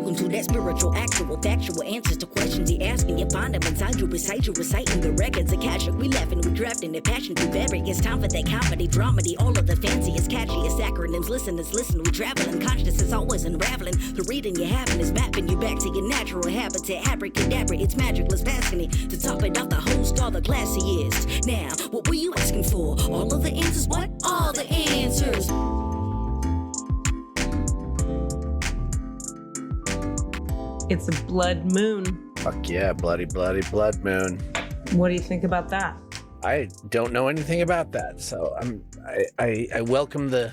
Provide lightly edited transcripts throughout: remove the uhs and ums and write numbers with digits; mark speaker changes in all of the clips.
Speaker 1: Welcome to that spiritual, actual, factual answers to questions you're asking. You find them inside you, recite you, reciting the records. Akashic, we laughing, we drafting the passion through bury. It's time for that comedy, dramedy, all of the fanciest, catchiest acronyms. Listeners, listen, we traveling. Consciousness is always unraveling. The reading you're having is mapping you back to your natural habitat. Abracadabra, it's magicless, fascinating. To top it off, the host, all the classiest. Now, what were you asking for? All of the answers? What? All the answers.
Speaker 2: It's a blood moon.
Speaker 3: Fuck yeah, bloody blood moon.
Speaker 2: What do you think about that?
Speaker 3: I don't know anything about that, so I welcome the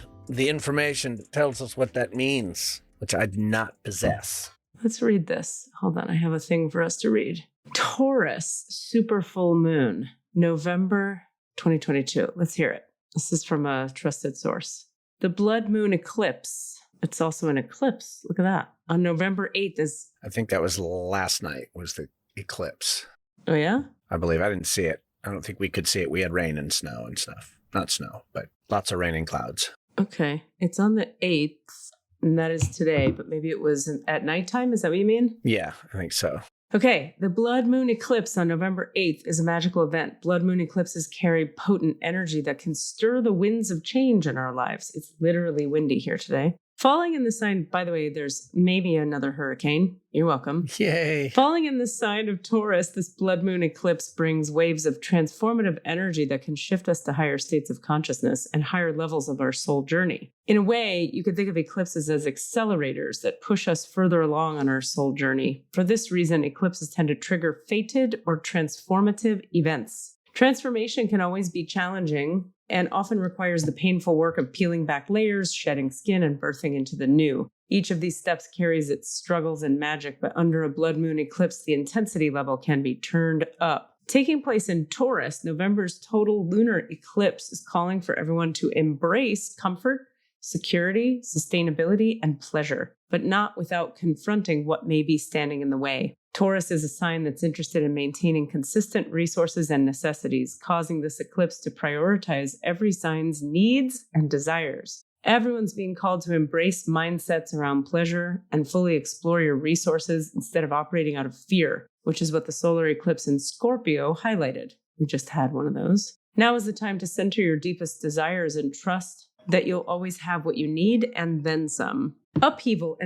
Speaker 3: information that tells us what that means, which I do not possess.
Speaker 2: Let's read this. Hold on, I have a thing for us to read. Taurus, super full moon, November 2022. Let's hear it. This is from a trusted source. The blood moon eclipse. It's also an eclipse. Look at that. On November 8th is...
Speaker 3: I think that was last night, was the eclipse.
Speaker 2: Oh, yeah?
Speaker 3: I believe. I didn't see it. I don't think we could see it. We had rain and snow and stuff. Not snow, but lots of rain and clouds.
Speaker 2: Okay. It's on the 8th, and that is today, but maybe it was at nighttime? Is that what you mean?
Speaker 3: Yeah, I think so.
Speaker 2: Okay, the blood moon eclipse on November 8th is a magical event. Blood moon eclipses carry potent energy that can stir the winds of change in our lives. It's literally windy here today. Falling in the sign, by the way, there's maybe another hurricane. You're welcome.
Speaker 3: Yay.
Speaker 2: Falling in the sign of Taurus, this blood moon eclipse brings waves of transformative energy that can shift us to higher states of consciousness and higher levels of our soul journey. In a way, you could think of eclipses as accelerators that push us further along on our soul journey. For this reason, eclipses tend to trigger fated or transformative events. Transformation can always be challenging and often requires the painful work of peeling back layers, shedding skin, and birthing into the new. Each of these steps carries its struggles and magic, but under a blood moon eclipse, the intensity level can be turned up. Taking place in Taurus, November's total lunar eclipse is calling for everyone to embrace comfort, security, sustainability, and pleasure, but not without confronting what may be standing in the way. Taurus is a sign that's interested in maintaining consistent resources and necessities, causing this eclipse to prioritize every sign's needs and desires. Everyone's being called to embrace mindsets around pleasure and fully explore your resources instead of operating out of fear, which is what the solar eclipse in Scorpio highlighted. We just had one of those. Now is the time to center your deepest desires and trust that you'll always have what you need and then some. Upheaval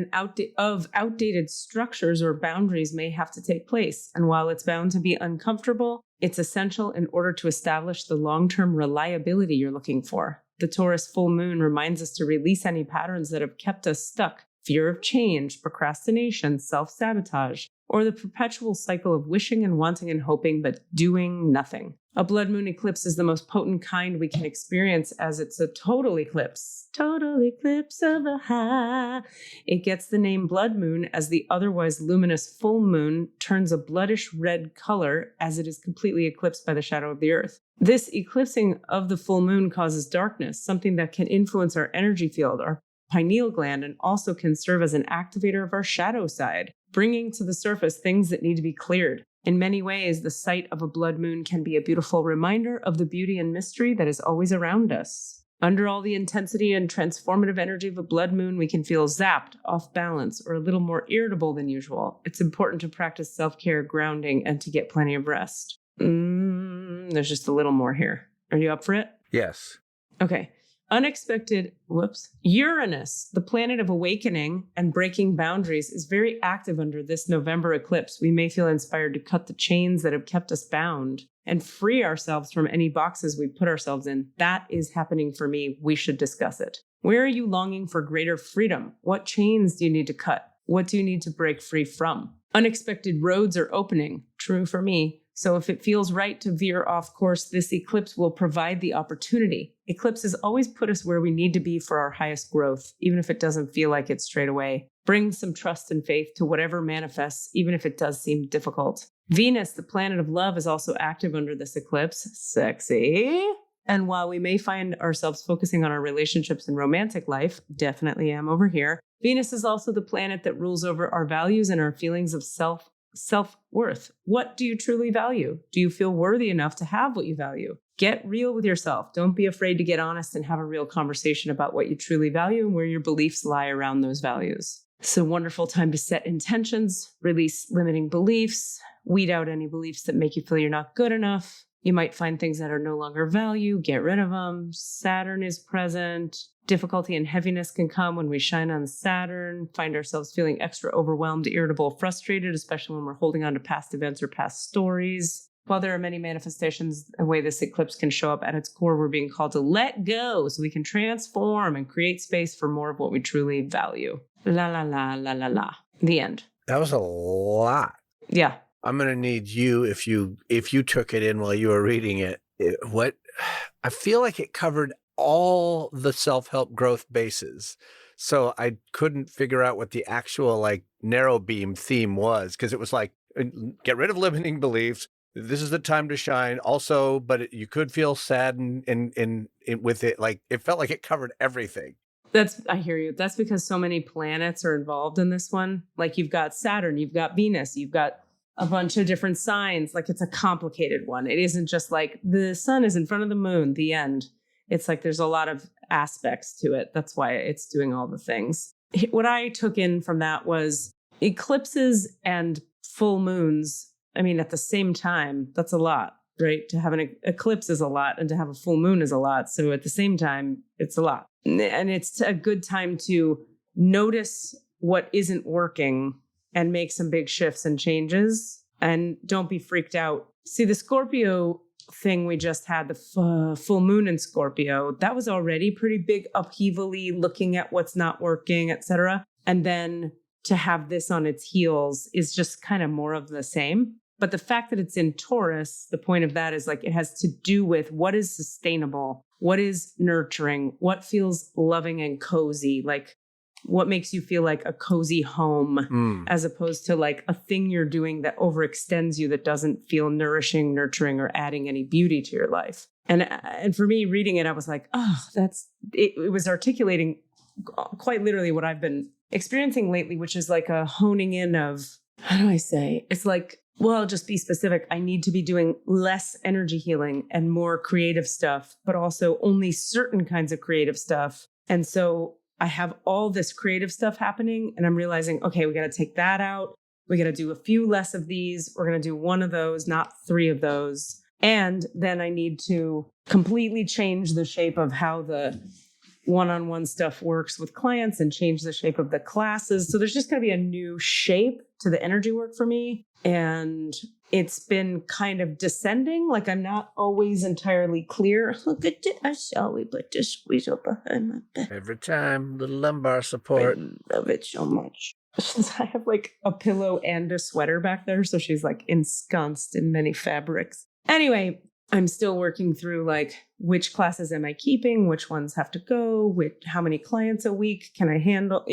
Speaker 2: of outdated structures or boundaries may have to take place, and while it's bound to be uncomfortable, it's essential in order to establish the long-term reliability you're looking for. The Taurus full moon reminds us to release any patterns that have kept us stuck: fear of change, procrastination, self-sabotage, or the perpetual cycle of wishing and wanting and hoping but doing nothing. A blood moon eclipse is the most potent kind we can experience as it's a total eclipse. Total eclipse of the heart. It gets the name blood moon as the otherwise luminous full moon turns a bloodish red color as it is completely eclipsed by the shadow of the earth. This eclipsing of the full moon causes darkness, something that can influence our energy field, our pineal gland, and also can serve as an activator of our shadow side, bringing to the surface things that need to be cleared. In many ways, the sight of a blood moon can be a beautiful reminder of the beauty and mystery that is always around us. Under all the intensity and transformative energy of a blood moon, we can feel zapped, off balance, or a little more irritable than usual. It's important to practice self-care, grounding, and to get plenty of rest. There's just a little more here. Are you up for it?
Speaker 3: Yes.
Speaker 2: Okay. Uranus, the planet of awakening and breaking boundaries, is very active under this November eclipse. We may feel inspired to cut the chains that have kept us bound and free ourselves from any boxes we put ourselves in. That is happening for me. We should discuss it. Where are you longing for greater freedom? What chains do you need to cut? What do you need to break free from? Unexpected roads are opening. True for me. So if it feels right to veer off course, this eclipse will provide the opportunity. Eclipses always put us where we need to be for our highest growth, even if it doesn't feel like it straight away. Bring some trust and faith to whatever manifests, even if it does seem difficult. Venus, the planet of love, is also active under this eclipse. Sexy. And while we may find ourselves focusing on our relationships and romantic life, definitely am over here, Venus is also the planet that rules over our values and our feelings of self-worth. What do you truly value? Do you feel worthy enough to have what you value? Get real with yourself. Don't be afraid to get honest and have a real conversation about what you truly value and where your beliefs lie around those values. It's a wonderful time to set intentions, release limiting beliefs, weed out any beliefs that make you feel you're not good enough. You might find things that are no longer value, get rid of them. Saturn is present. Difficulty and heaviness can come when we shine on Saturn, find ourselves feeling extra overwhelmed, irritable, frustrated, especially when we're holding on to past events or past stories. While there are many manifestations, the way this eclipse can show up at its core, we're being called to let go so we can transform and create space for more of what we truly value. La, la, la, la, la, la. The end.
Speaker 3: That was a lot.
Speaker 2: Yeah.
Speaker 3: I'm going to need you, if you took it in while you were reading it, I feel like it covered all the self-help growth bases. So I couldn't figure out what the actual like narrow beam theme was, because it was like, get rid of limiting beliefs. This is the time to shine. Also, but you could feel sad and with it. Like it felt like it covered everything.
Speaker 2: I hear you. That's because so many planets are involved in this one. Like you've got Saturn, you've got Venus, you've got a bunch of different signs. Like it's a complicated one. It isn't just like the sun is in front of the moon, the end. It's like there's a lot of aspects to it. That's why it's doing all the things. What I took in from that was eclipses and full moons. I mean, at the same time, that's a lot, right? To have an eclipse is a lot, and to have a full moon is a lot. So at the same time, it's a lot. And it's a good time to notice what isn't working and make some big shifts and changes, and don't be freaked out. See, the Scorpio thing we just had, the full moon in Scorpio, that was already pretty big upheaval-y, looking at what's not working, etc. And then to have this on its heels is just kind of more of the same. But the fact that it's in Taurus, the point of that is like it has to do with what is sustainable, what is nurturing, what feels loving and cozy, like what makes you feel like a cozy home, as opposed to like a thing you're doing that overextends you, that doesn't feel nourishing, nurturing, or adding any beauty to your life. And for me, reading it, I was like, oh, it was articulating quite literally what I've been experiencing lately, which is like a honing in of, how do I say? It's like, well, I'll just be specific. I need to be doing less energy healing and more creative stuff, but also only certain kinds of creative stuff. And so I have all this creative stuff happening, and I'm realizing, okay, we got to take that out. We got to do a few less of these. We're going to do one of those, not three of those. And then I need to completely change the shape of how the one-on-one stuff works with clients and change the shape of the classes. So there's just going to be a new shape to the energy work for me. And it's been kind of descending. Like I'm not always entirely clear. Look at this. Shall we put this squeeze up behind my back?
Speaker 3: Every time, little lumbar support.
Speaker 2: I love it so much. I have like a pillow and a sweater back there. So she's like ensconced in many fabrics. Anyway, I'm still working through like, which classes am I keeping? Which ones have to go? How many clients a week can I handle?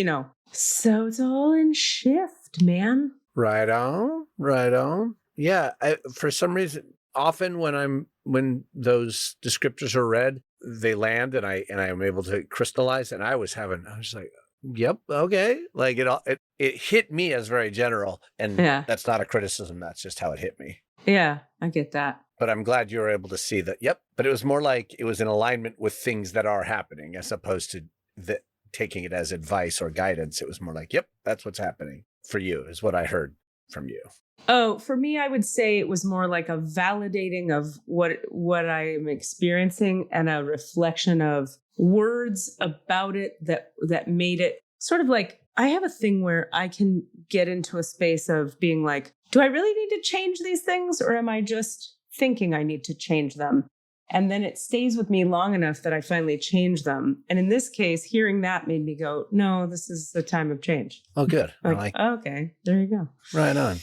Speaker 2: So it's all in shift, man.
Speaker 3: Right on, right on. Yeah, for some reason, often when those descriptors are read, they land and I am able to crystallize. And I was like, yep, okay. Like it hit me as very general, and that's not a criticism. That's just how it hit me.
Speaker 2: Yeah, I get that.
Speaker 3: But I'm glad you were able to see that. Yep. But it was more like it was in alignment with things that are happening, as opposed to taking it as advice or guidance. It was more like, yep, that's what's happening for you, is what I heard from you.
Speaker 2: Oh, for me, I would say it was more like a validating of what I am experiencing, and a reflection of words about it that made it sort of like, I have a thing where I can get into a space of being like, do I really need to change these things, or am I just thinking I need to change them? And then it stays with me long enough that I finally change them. And in this case, hearing that made me go, no, this is the time of change.
Speaker 3: Oh, good.
Speaker 2: Okay, there you go. Right on.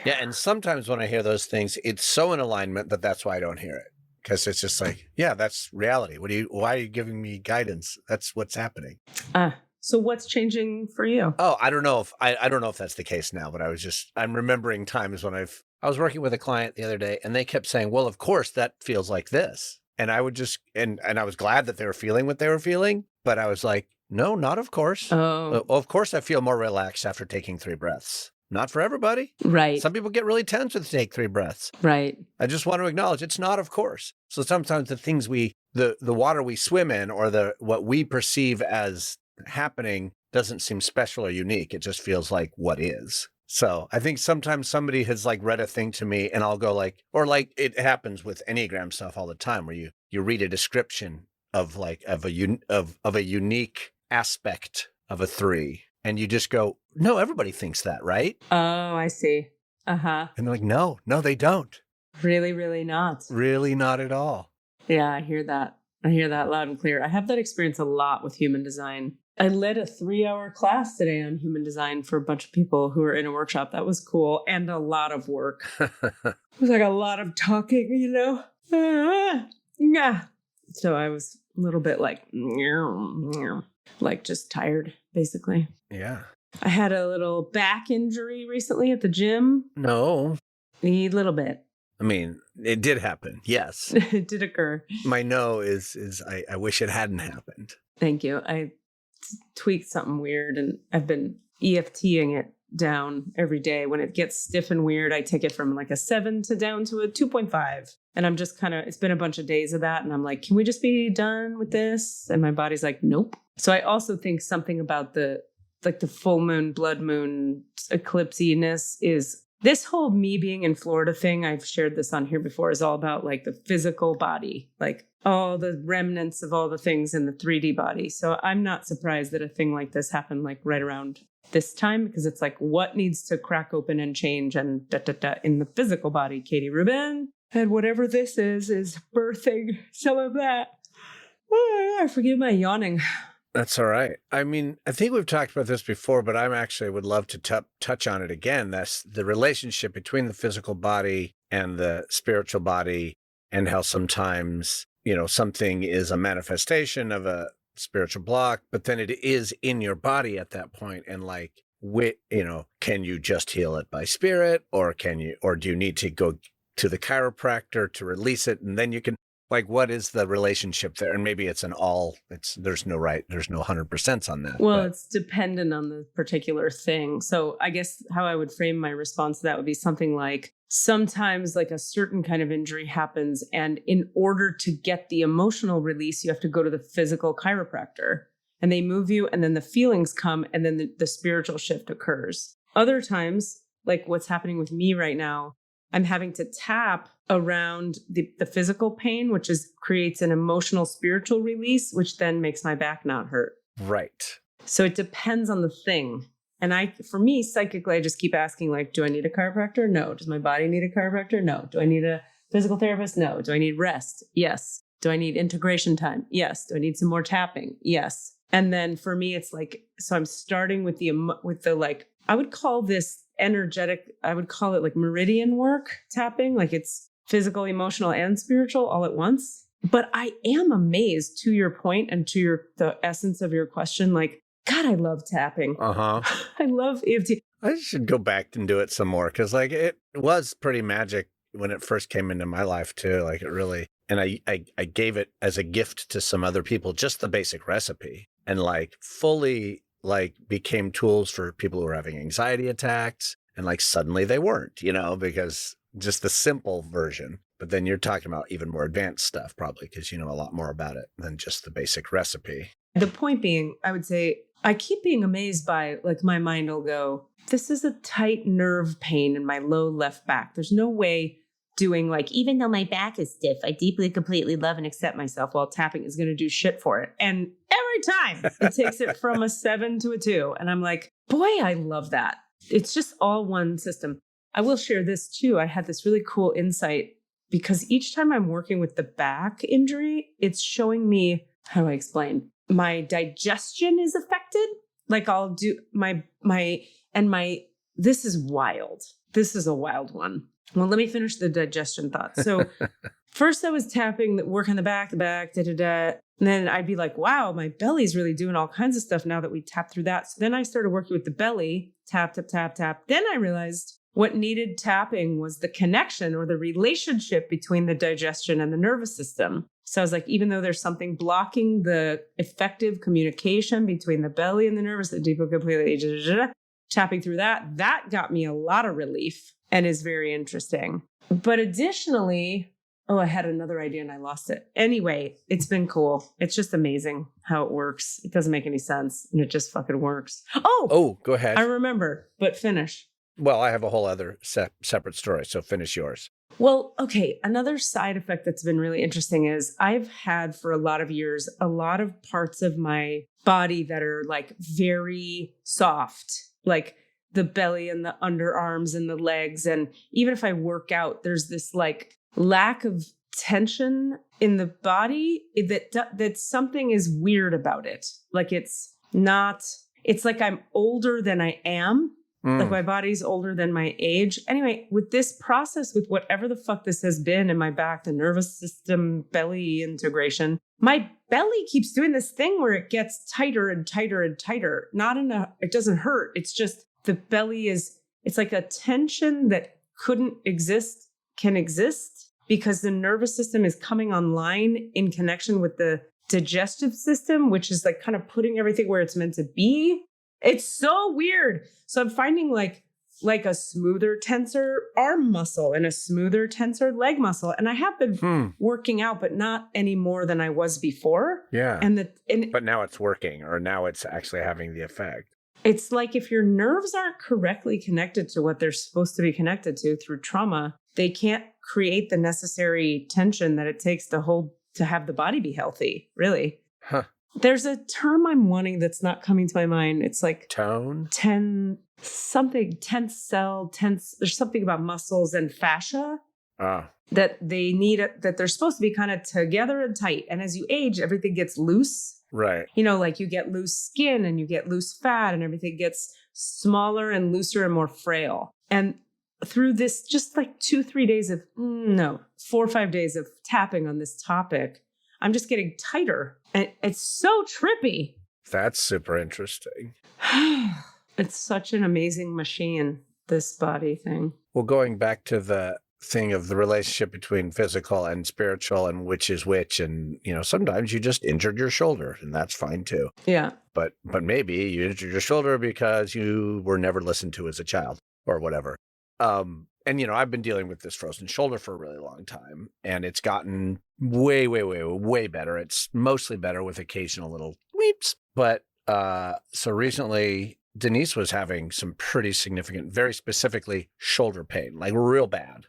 Speaker 3: Yeah, and sometimes when I hear those things, it's so in alignment that's why I don't hear it. Because it's just like, yeah, that's reality. Why are you giving me guidance? That's what's happening.
Speaker 2: So what's changing for you?
Speaker 3: Oh, I don't know if that's the case now, but I'm remembering times when I was working with a client the other day, and they kept saying, well, of course that feels like this. And I would just, and I was glad that they were feeling what they were feeling, but I was like, no, not of course.
Speaker 2: Oh.
Speaker 3: Of course I feel more relaxed after taking 3 breaths. Not for everybody.
Speaker 2: Right.
Speaker 3: Some people get really tense when they take 3 breaths.
Speaker 2: Right.
Speaker 3: I just want to acknowledge it's not of course. So sometimes the things the water we swim in, or what we perceive as happening, doesn't seem special or unique. It just feels like what is. So I think sometimes somebody has like read a thing to me and I'll go like, or like it happens with Enneagram stuff all the time where you read a description of like of a unique aspect of a 3 and you just go, no, everybody thinks that, right?
Speaker 2: Oh, I see. Uh-huh.
Speaker 3: And they're like, no, they don't.
Speaker 2: Really, really not.
Speaker 3: Really not at all.
Speaker 2: Yeah, I hear that. I hear that loud and clear. I have that experience a lot with human design. I led a 3-hour class today on human design for a bunch of people who were in a workshop. That was cool and a lot of work. It was like a lot of talking, you know? Yeah. So I was a little bit like just tired, basically.
Speaker 3: Yeah.
Speaker 2: I had a little back injury recently at the gym.
Speaker 3: No.
Speaker 2: A little bit.
Speaker 3: I mean, it did happen. Yes.
Speaker 2: It did occur.
Speaker 3: My no is I wish it hadn't happened.
Speaker 2: Thank you. I tweaked something weird and I've been EFTing it down every day. When it gets stiff and weird, I take it from like a 7 to down to a 2.5. And I'm just it's been a bunch of days of that. And I'm like, can we just be done with this? And my body's like, nope. So I also think something about the full moon, blood moon, eclipse-ness is this whole me being in Florida thing. I've shared this on here before, is all about like the physical body, like all the remnants of all the things in the 3D body. So I'm not surprised that a thing like this happened like right around this time, because it's like, what needs to crack open and change and in the physical body. Katie Rubin, and whatever this is birthing some of that. Oh, forgive my yawning.
Speaker 3: That's all right. I mean, I think we've talked about this before, but I'm actually would love to touch on it again. That's the relationship between the physical body and the spiritual body, and how sometimes, something is a manifestation of a spiritual block, but then it is in your body at that point. And like, can you just heal it by spirit, or do you need to go to the chiropractor to release it? And then you can, like, what is the relationship there? And maybe there's no 100% on that.
Speaker 2: Well, it's dependent on the particular thing. So I guess how I would frame my response to that would be something like, sometimes like a certain kind of injury happens, and in order to get the emotional release, you have to go to the physical chiropractor, and they move you, and then the feelings come, and then the spiritual shift occurs. Other times, like what's happening with me right now, I'm having to tap around the physical pain, which creates an emotional spiritual release, which then makes my back not hurt.
Speaker 3: Right.
Speaker 2: So it depends on the thing. And for me, psychically, I just keep asking, like, do I need a chiropractor? No. Does my body need a chiropractor? No. Do I need a physical therapist? No. Do I need rest? Yes. Do I need integration time? Yes. Do I need some more tapping? Yes. And then for me, it's like, so I'm starting with the like, I would call this energetic, I would call it like meridian work tapping, like it's physical, emotional, and spiritual all at once. But I am amazed, to your point and to the essence of your question, like, God, I love tapping.
Speaker 3: Uh-huh.
Speaker 2: I love EFT.
Speaker 3: I should go back and do it some more, because like it was pretty magic when it first came into my life too. Like it really, and I gave it as a gift to some other people, just the basic recipe, and like fully like became tools for people who were having anxiety attacks, and like suddenly they weren't, because just the simple version. But then you're talking about even more advanced stuff, probably because you know a lot more about it than just the basic recipe.
Speaker 2: The point being, I would say, I keep being amazed by, like, my mind will go, this is a tight nerve pain in my low left back. There's no way doing, like, even though my back is stiff, I deeply, completely love and accept myself while tapping is going to do shit for it. And every time it takes it from a 7 to a 2. And I'm like, boy, I love that. It's just all one system. I will share this too. I had this really cool insight, because each time I'm working with the back injury, it's showing me, how do I explain? My digestion is affected. Like I'll do this is wild. This is a wild one. Well, let me finish the digestion thought. So first I was tapping, work on the back, and then I'd be like, wow, my belly's really doing all kinds of stuff now that we tap through that. So then I started working with the belly, tap, tap, tap, tap. Then I realized what needed tapping was the connection or the relationship between the digestion and the nervous system. So I was like, even though there's something blocking the effective communication between the belly and the nervous, the deeper completely, tapping through that got me a lot of relief and is very interesting. But additionally, Oh, I had another idea and I lost it. Anyway, it's been cool. It's just amazing how it works. It doesn't make any sense and it just fucking works.
Speaker 3: Oh, go ahead.
Speaker 2: I remember, but finish.
Speaker 3: Well, I have a whole other separate story, so finish yours.
Speaker 2: Well, okay. Another side effect that's been really interesting is I've had for a lot of years, a lot of parts of my body that are like very soft, like the belly and the underarms and the legs. And even if I work out, there's this like lack of tension in the body that something is weird about it. Like it's like I'm older than I am. Like my body's older than my age. Anyway, with this process, with whatever the fuck this has been in my back, the nervous system, belly integration, my belly keeps doing this thing where it gets tighter and tighter and tighter. It doesn't hurt. It's just the belly it's like a tension that couldn't exist, can exist because the nervous system is coming online in connection with the digestive system, which is like kind of putting everything where it's meant to be. It's so weird. So I'm finding like a smoother tensor arm muscle and a smoother tensor leg muscle. And I have been working out, but not any more than I was before.
Speaker 3: Yeah.
Speaker 2: But
Speaker 3: now it's working, or now it's actually having the effect.
Speaker 2: It's like if your nerves aren't correctly connected to what they're supposed to be connected to through trauma, they can't create the necessary tension that it takes to have the body be healthy, really.
Speaker 3: Huh.
Speaker 2: There's a term I'm wanting that's not coming to my mind. It's like
Speaker 3: tone,
Speaker 2: tense cell. There's something about muscles and fascia that they need, that they're supposed to be kind of together and tight. And as you age, everything gets loose.
Speaker 3: Right.
Speaker 2: You know, like you get loose skin and you get loose fat and everything gets smaller and looser and more frail. And through this, just like 4 or 5 days of tapping on this topic, I'm just getting tighter. And it's so trippy.
Speaker 3: That's super interesting.
Speaker 2: It's such an amazing machine, this body thing.
Speaker 3: Well, going back to the thing of the relationship between physical and spiritual and which is which. And, sometimes you just injured your shoulder and that's fine too.
Speaker 2: Yeah.
Speaker 3: But maybe you injured your shoulder because you were never listened to as a child or whatever. And, I've been dealing with this frozen shoulder for a really long time, and it's gotten way, way, way, way better. It's mostly better with occasional little weeps. But so recently, Denise was having some pretty significant, very specifically shoulder pain, like real bad.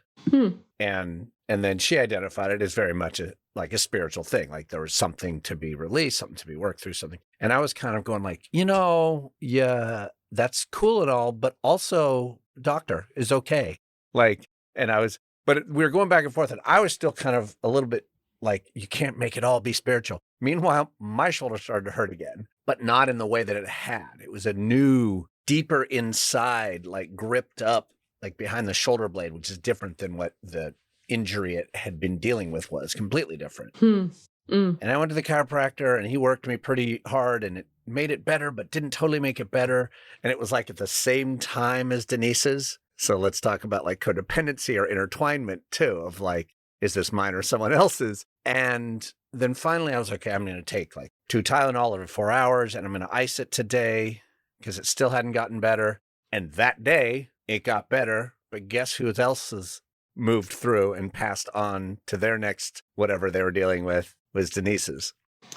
Speaker 3: And then she identified it as very much like a spiritual thing. Like there was something to be released, something to be worked through, something. And I was kind of going like, yeah, that's cool and all, but also doctor is okay. But we were going back and forth, and I was still kind of a little bit like, you can't make it all be spiritual. Meanwhile, my shoulder started to hurt again, but not in the way that it had. It was a new, deeper inside, like gripped up, like behind the shoulder blade, which is different than what the injury it had been dealing with was. Completely different. And I went to the chiropractor, and he worked me pretty hard, and it made it better, but didn't totally make it better. And it was like at the same time as Denise's. So let's talk about like codependency or intertwinement too, of like, is this mine or someone else's? And then finally I was like, okay, I'm going to take like 2 Tylenol every 4 hours, and I'm going to ice it today because it still hadn't gotten better. And that day it got better, but guess who else has moved through and passed on to their next, whatever they were dealing with, was Denise's.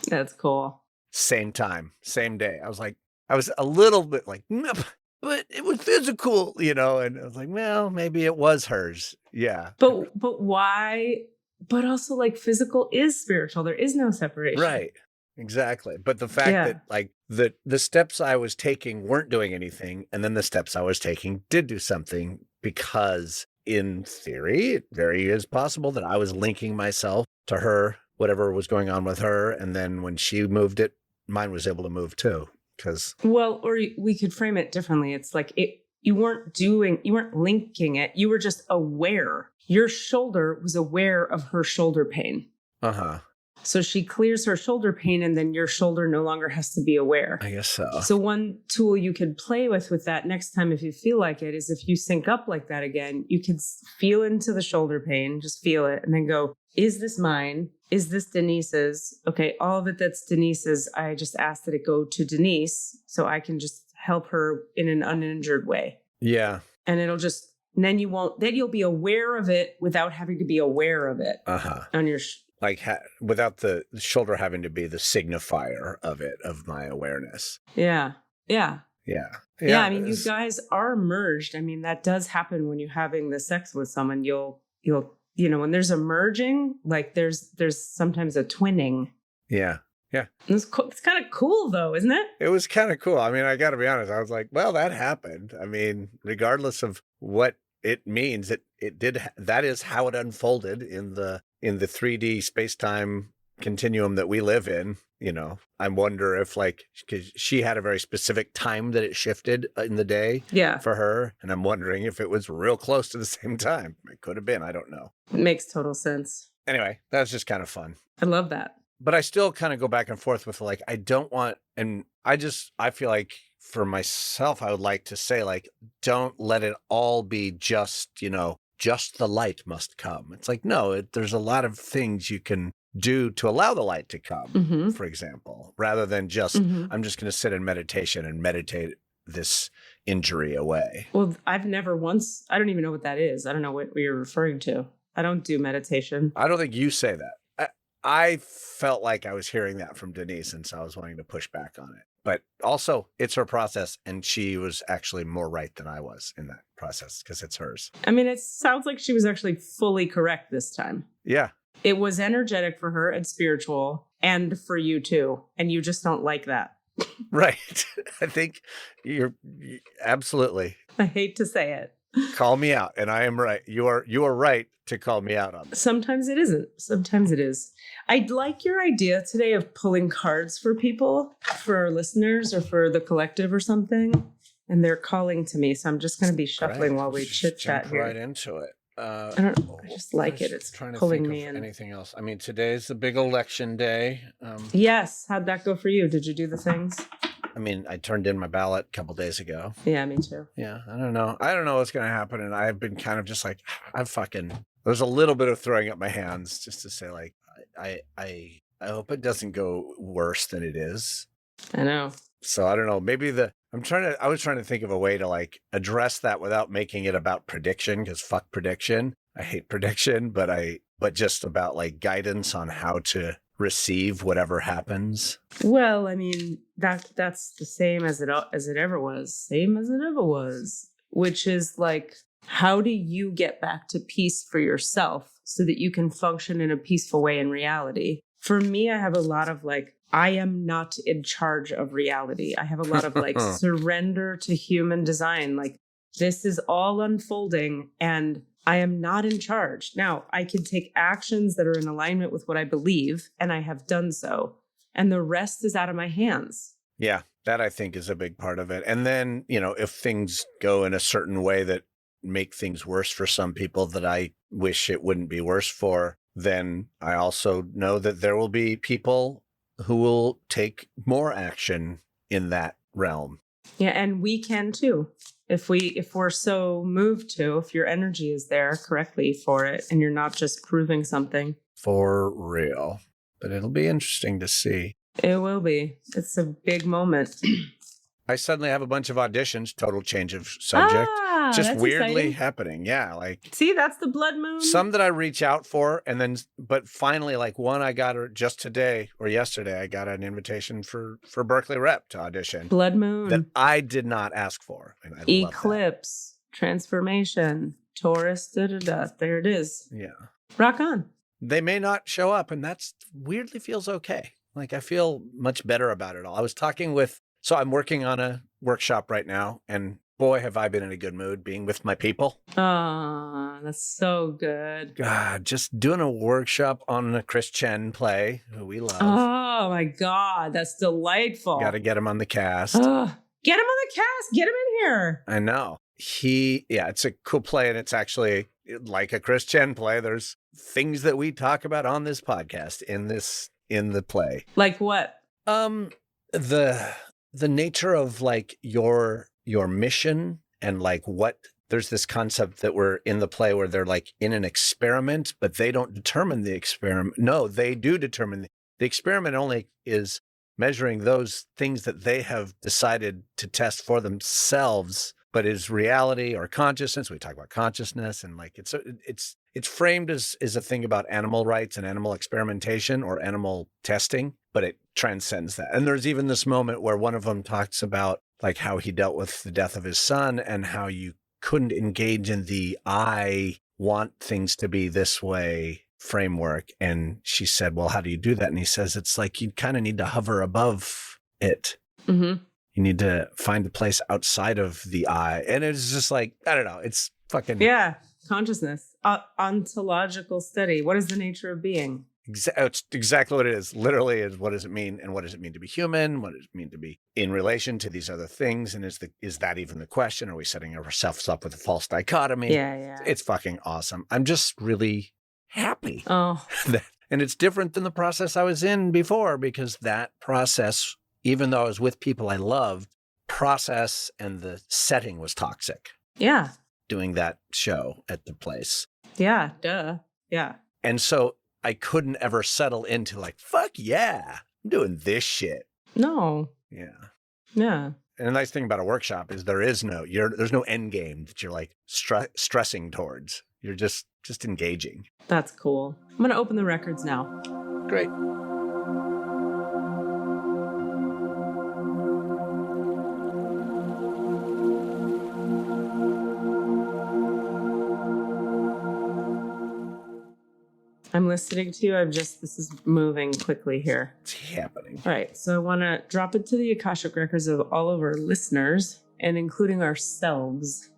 Speaker 2: That's cool.
Speaker 3: Same time, same day. I was a little bit like, nope. But it was physical, and I was like, well, maybe it was hers. Yeah.
Speaker 2: But why? But also like physical is spiritual. There is no separation.
Speaker 3: Right. Exactly. But the fact that like the steps I was taking weren't doing anything. And then the steps I was taking did do something, because in theory, it very is possible that I was linking myself to her, whatever was going on with her. And then when she moved it, mine was able to move too.
Speaker 2: Or we could frame it differently. It's like you weren't linking it. You were just aware. Your shoulder was aware of her shoulder pain. So she clears her shoulder pain, and then your shoulder no longer has to be aware.
Speaker 3: I guess so.
Speaker 2: So one tool you could play with that next time, if you feel like it, is if you sync up like that again, you could feel into the shoulder pain, just feel it, and then go, is this mine? Is this Denise's? Okay, all of it that's Denise's, I just ask that it go to Denise so I can just help her in an uninjured way.
Speaker 3: Yeah.
Speaker 2: And it'll just And then you'll be aware of it without having to be aware of it on your
Speaker 3: like without the shoulder having to be the signifier of my awareness.
Speaker 2: Yeah. I mean, you guys are merged. I mean, that does happen when you're having the sex with someone. You'll when there's a merging, like there's sometimes a twinning.
Speaker 3: Yeah.
Speaker 2: It's kind of cool though, isn't it?
Speaker 3: It was kind of cool. I mean, I got to be honest. I was like, well, that happened. I mean, regardless of what it means, it did. That is how it unfolded in the 3D space-time continuum that we live in. I wonder if because she had a very specific time that it shifted in the day for her. And I'm wondering if it was real close to the same time. It could have been. I don't know.
Speaker 2: It makes total sense.
Speaker 3: Anyway, that was just kind of fun.
Speaker 2: I love that.
Speaker 3: But I still kind of go back and forth with I don't want, and I feel like for myself, I would like to say don't let it all be just the light must come. It's no, there's a lot of things you can do to allow the light to come, for example, rather than just, I'm just going to sit in meditation and meditate this injury away.
Speaker 2: Well, I don't even know what that is. I don't know what you're referring to. I don't do meditation.
Speaker 3: I don't think you say that. I felt like I was hearing that from Denise, and so I was wanting to push back on it. But also, it's her process, and she was actually more right than I was in that process because it's hers.
Speaker 2: I mean, it sounds like she was actually fully correct this time.
Speaker 3: Yeah.
Speaker 2: It was energetic for her and spiritual, and for you too. And you just don't like that.
Speaker 3: Right. I think you're absolutely.
Speaker 2: I hate to say it.
Speaker 3: Call me out, and I am right. You are right to call me out on this.
Speaker 2: Sometimes it isn't. Sometimes it is. I'd like your idea today of pulling cards for people, for our listeners, or for the collective or something. And they're calling to me, so I'm just going to be shuffling while we chit chat here.
Speaker 3: Right into it.
Speaker 2: I just like it. It's
Speaker 3: trying to
Speaker 2: pulling
Speaker 3: think
Speaker 2: me
Speaker 3: of
Speaker 2: in.
Speaker 3: Anything else? I mean, today's the big election day.
Speaker 2: Yes. How'd that go for you? Did you do the things?
Speaker 3: I mean, I turned in my ballot a couple days ago.
Speaker 2: Yeah, me too.
Speaker 3: Yeah, I don't know. I don't know what's going to happen. And I've been kind of just there's a little bit of throwing up my hands just to say I hope it doesn't go worse than it is.
Speaker 2: I know.
Speaker 3: So I don't know. Maybe I was trying to think of a way to address that without making it about prediction, because fuck prediction. I hate prediction, but just about guidance on how to receive whatever happens.
Speaker 2: Well, I mean, that's the same as it ever was, which is how do you get back to peace for yourself so that you can function in a peaceful way in reality? For me, I have a lot of I am not in charge of reality. I have a lot of surrender to human design. This is all unfolding and I am not in charge. Now, I can take actions that are in alignment with what I believe, and I have done so. And the rest is out of my hands.
Speaker 3: Yeah, that I think is a big part of it. And then, if things go in a certain way that make things worse for some people that I wish it wouldn't be worse for, then I also know that there will be people who will take more action in that realm.
Speaker 2: Yeah, and we can too. If we're so moved to, if your energy is there correctly for it and you're not just proving something. For
Speaker 3: real. But it'll be interesting to see.
Speaker 2: It will be. It's a big moment.
Speaker 3: I suddenly have a bunch of auditions, total change of subject. Just weirdly
Speaker 2: exciting.
Speaker 3: Happening. Yeah.
Speaker 2: See, that's the blood moon.
Speaker 3: Some that I reach out for. And then, but finally, one I got just today or yesterday, I got an invitation for Berkeley Rep to audition.
Speaker 2: Blood moon.
Speaker 3: That I did not ask for. And I
Speaker 2: Eclipse, transformation, Taurus, there it is.
Speaker 3: Yeah.
Speaker 2: Rock on.
Speaker 3: They may not show up, and that's weirdly feels okay. I feel much better about it all. I was talking so I'm working on a workshop right now, and boy, have I been in a good mood being with my people.
Speaker 2: Oh, that's so good.
Speaker 3: God, just doing a workshop on a Chris Chen play, who we love.
Speaker 2: Oh my God, that's delightful.
Speaker 3: Got to get him on the cast.
Speaker 2: Get him on the cast. Get him in here.
Speaker 3: I know. It's a cool play, and it's actually like a Chris Chen play. There's things that we talk about on this podcast in the play.
Speaker 2: Like what?
Speaker 3: The nature of your mission and what there's this concept that we're in the play where they're in an experiment, but they don't determine the experiment. No, they do determine the experiment only is measuring those things that they have decided to test for themselves but is reality or consciousness. We talk about consciousness, and like it's framed as a thing about animal rights and animal experimentation or animal testing, but it transcends that. And there's even this moment where one of them talks about like how he dealt with the death of his son and how you couldn't engage in the I want things to be this way framework. And she said, well, how do you do that? And he says, it's like you kind of need to hover above it.
Speaker 2: Mm-hmm.
Speaker 3: You need to find a place outside of the I. And it's just like, I don't know. It's fucking.
Speaker 2: Yeah. Consciousness. Ontological study. What is the nature of being?
Speaker 3: It's exactly what it is. Literally is what does it mean? And what does it mean to be human? What does it mean to be in relation to these other things? And is that even the question? Are we setting ourselves up with a false dichotomy?
Speaker 2: Yeah.
Speaker 3: It's fucking awesome. I'm just really happy.
Speaker 2: Oh.
Speaker 3: And it's different than the process I was in before, because that process, even though I was with people I loved, process and the setting was toxic.
Speaker 2: Yeah.
Speaker 3: Doing that show at the place.
Speaker 2: Yeah. Duh. Yeah.
Speaker 3: And so I couldn't ever settle into like, fuck yeah, I'm doing this shit.
Speaker 2: No.
Speaker 3: Yeah.
Speaker 2: Yeah.
Speaker 3: And the nice thing about a workshop is there's no end game that you're like stressing towards. You're just engaging.
Speaker 2: That's cool. I'm going to open the records now.
Speaker 3: Great.
Speaker 2: I'm listening to you. This is moving quickly here.
Speaker 3: It's happening.
Speaker 2: All right. So I want to drop into the Akashic records of all of our listeners and including ourselves.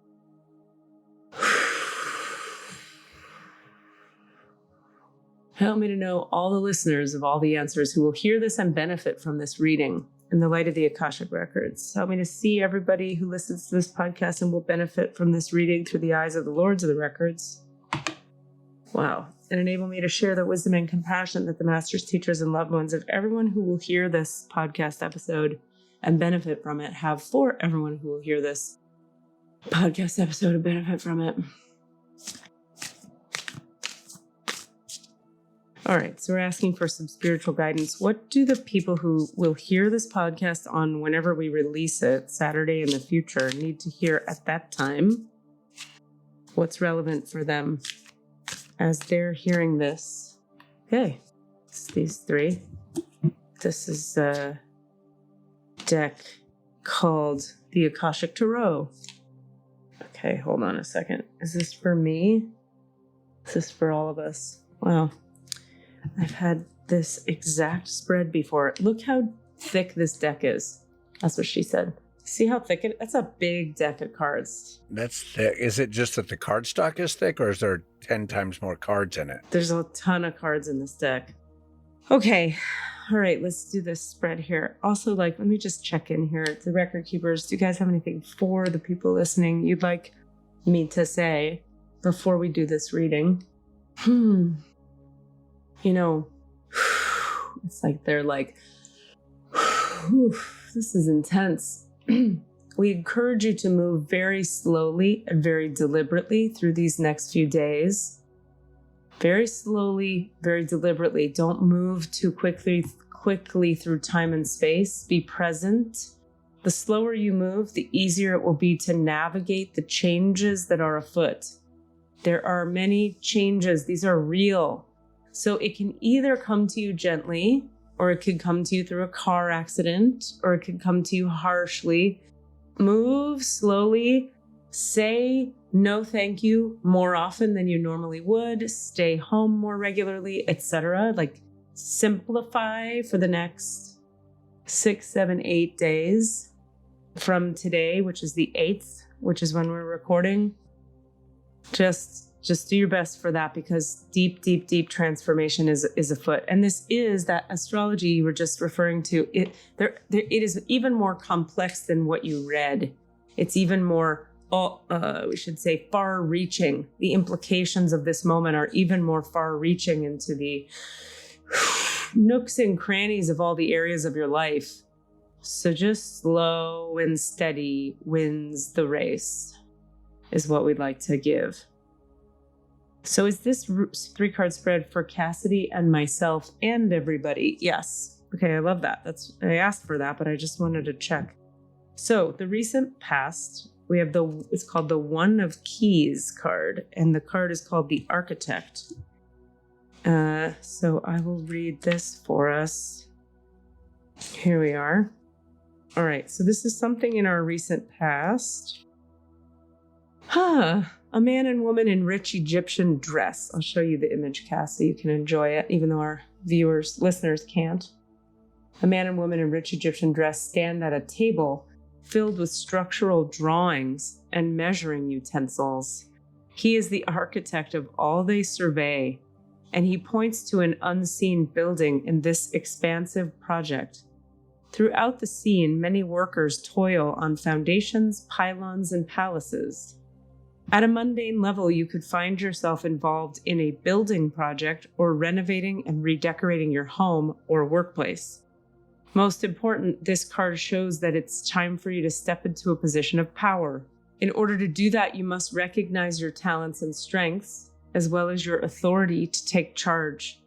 Speaker 2: Help me to know all the listeners of all the answers who will hear this and benefit from this reading in the light of the Akashic records. Help me to see everybody who listens to this podcast and will benefit from this reading through the eyes of the Lords of the records. Wow. And enable me to share the wisdom and compassion that the masters, teachers, and loved ones of everyone who will hear this podcast episode and benefit from it have for everyone who will hear this podcast episode and benefit from it. All right, so we're asking for some spiritual guidance. What do the people who will hear this podcast on whenever we release it, Saturday in the future, need to hear at that time? What's relevant for them as they're hearing this? Okay, it's these three. This is a deck called the Akashic Tarot. Okay, hold on a second. Is this for me? Is this for all of us? Wow. I've had this exact spread before. Look how thick this deck is. That's what she said. See how thick it is? That's a big deck of cards.
Speaker 3: That's thick. Is it just that the card stock is thick, or is there 10 times more cards in it?
Speaker 2: There's a ton of cards in this deck. Okay. All right, let's do this spread here. Also, let me just check in here. The record keepers, do you guys have anything for the people listening you'd like me to say before we do this reading? It's like they're like, this is intense. We encourage you to move very slowly and very deliberately through these next few days. Very slowly, very deliberately. Don't move too quickly through time and space. Be present. The slower you move, the easier it will be to navigate the changes that are afoot. There are many changes. These are real. So it can either come to you gently, or it could come to you through a car accident, or it could come to you harshly. Move slowly. Say no thank you more often than you normally would. Stay home more regularly, etc. Simplify for the next 6, 7, 8 days from today, which is the 8th, which is when we're recording. Just do your best for that, because deep transformation is afoot. And this is that astrology you were just referring to. It is even more complex than what you read. It's even more, we should say, far-reaching. The implications of this moment are even more far-reaching into the nooks and crannies of all the areas of your life. So just slow and steady wins the race, is what we'd like to give. So is this 3-card spread for Cassidy and myself and everybody? Yes. Okay, I love that. I asked for that, but I just wanted to check. So the recent past we have it's called the One of Keys card, and the card is called the Architect. So I will read this for us. Here we are. All right, so this is something in our recent past. A man and woman in rich Egyptian dress. I'll show you the image, Cass, so you can enjoy it, even though our listeners can't. A man and woman in rich Egyptian dress stand at a table filled with structural drawings and measuring utensils. He is the architect of all they survey, and he points to an unseen building in this expansive project. Throughout the scene, many workers toil on foundations, pylons, and palaces. At a mundane level, you could find yourself involved in a building project or renovating and redecorating your home or workplace. Most important, this card shows that it's time for you to step into a position of power. In order to do that, you must recognize your talents and strengths, as well as your authority to take charge.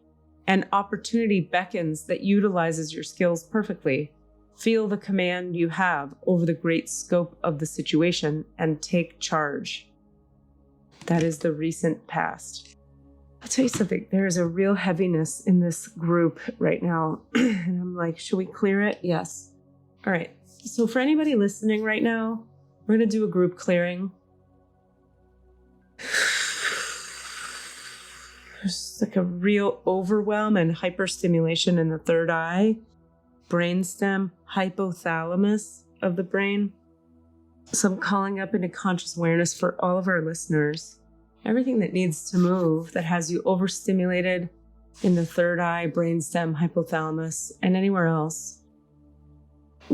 Speaker 2: An opportunity beckons that utilizes your skills perfectly. Feel the command you have over the great scope of the situation and take charge. That is the recent past. I'll tell you something. There is a real heaviness in this group right now. And I'm like, should we clear it? Yes. All right. So for anybody listening right now, we're going to do a group clearing. There's like a real overwhelm and hyperstimulation in the third eye, brainstem, hypothalamus of the brain. So I'm calling up into conscious awareness for all of our listeners. Everything that needs to move that has you overstimulated in the third eye, brainstem, hypothalamus, and anywhere else.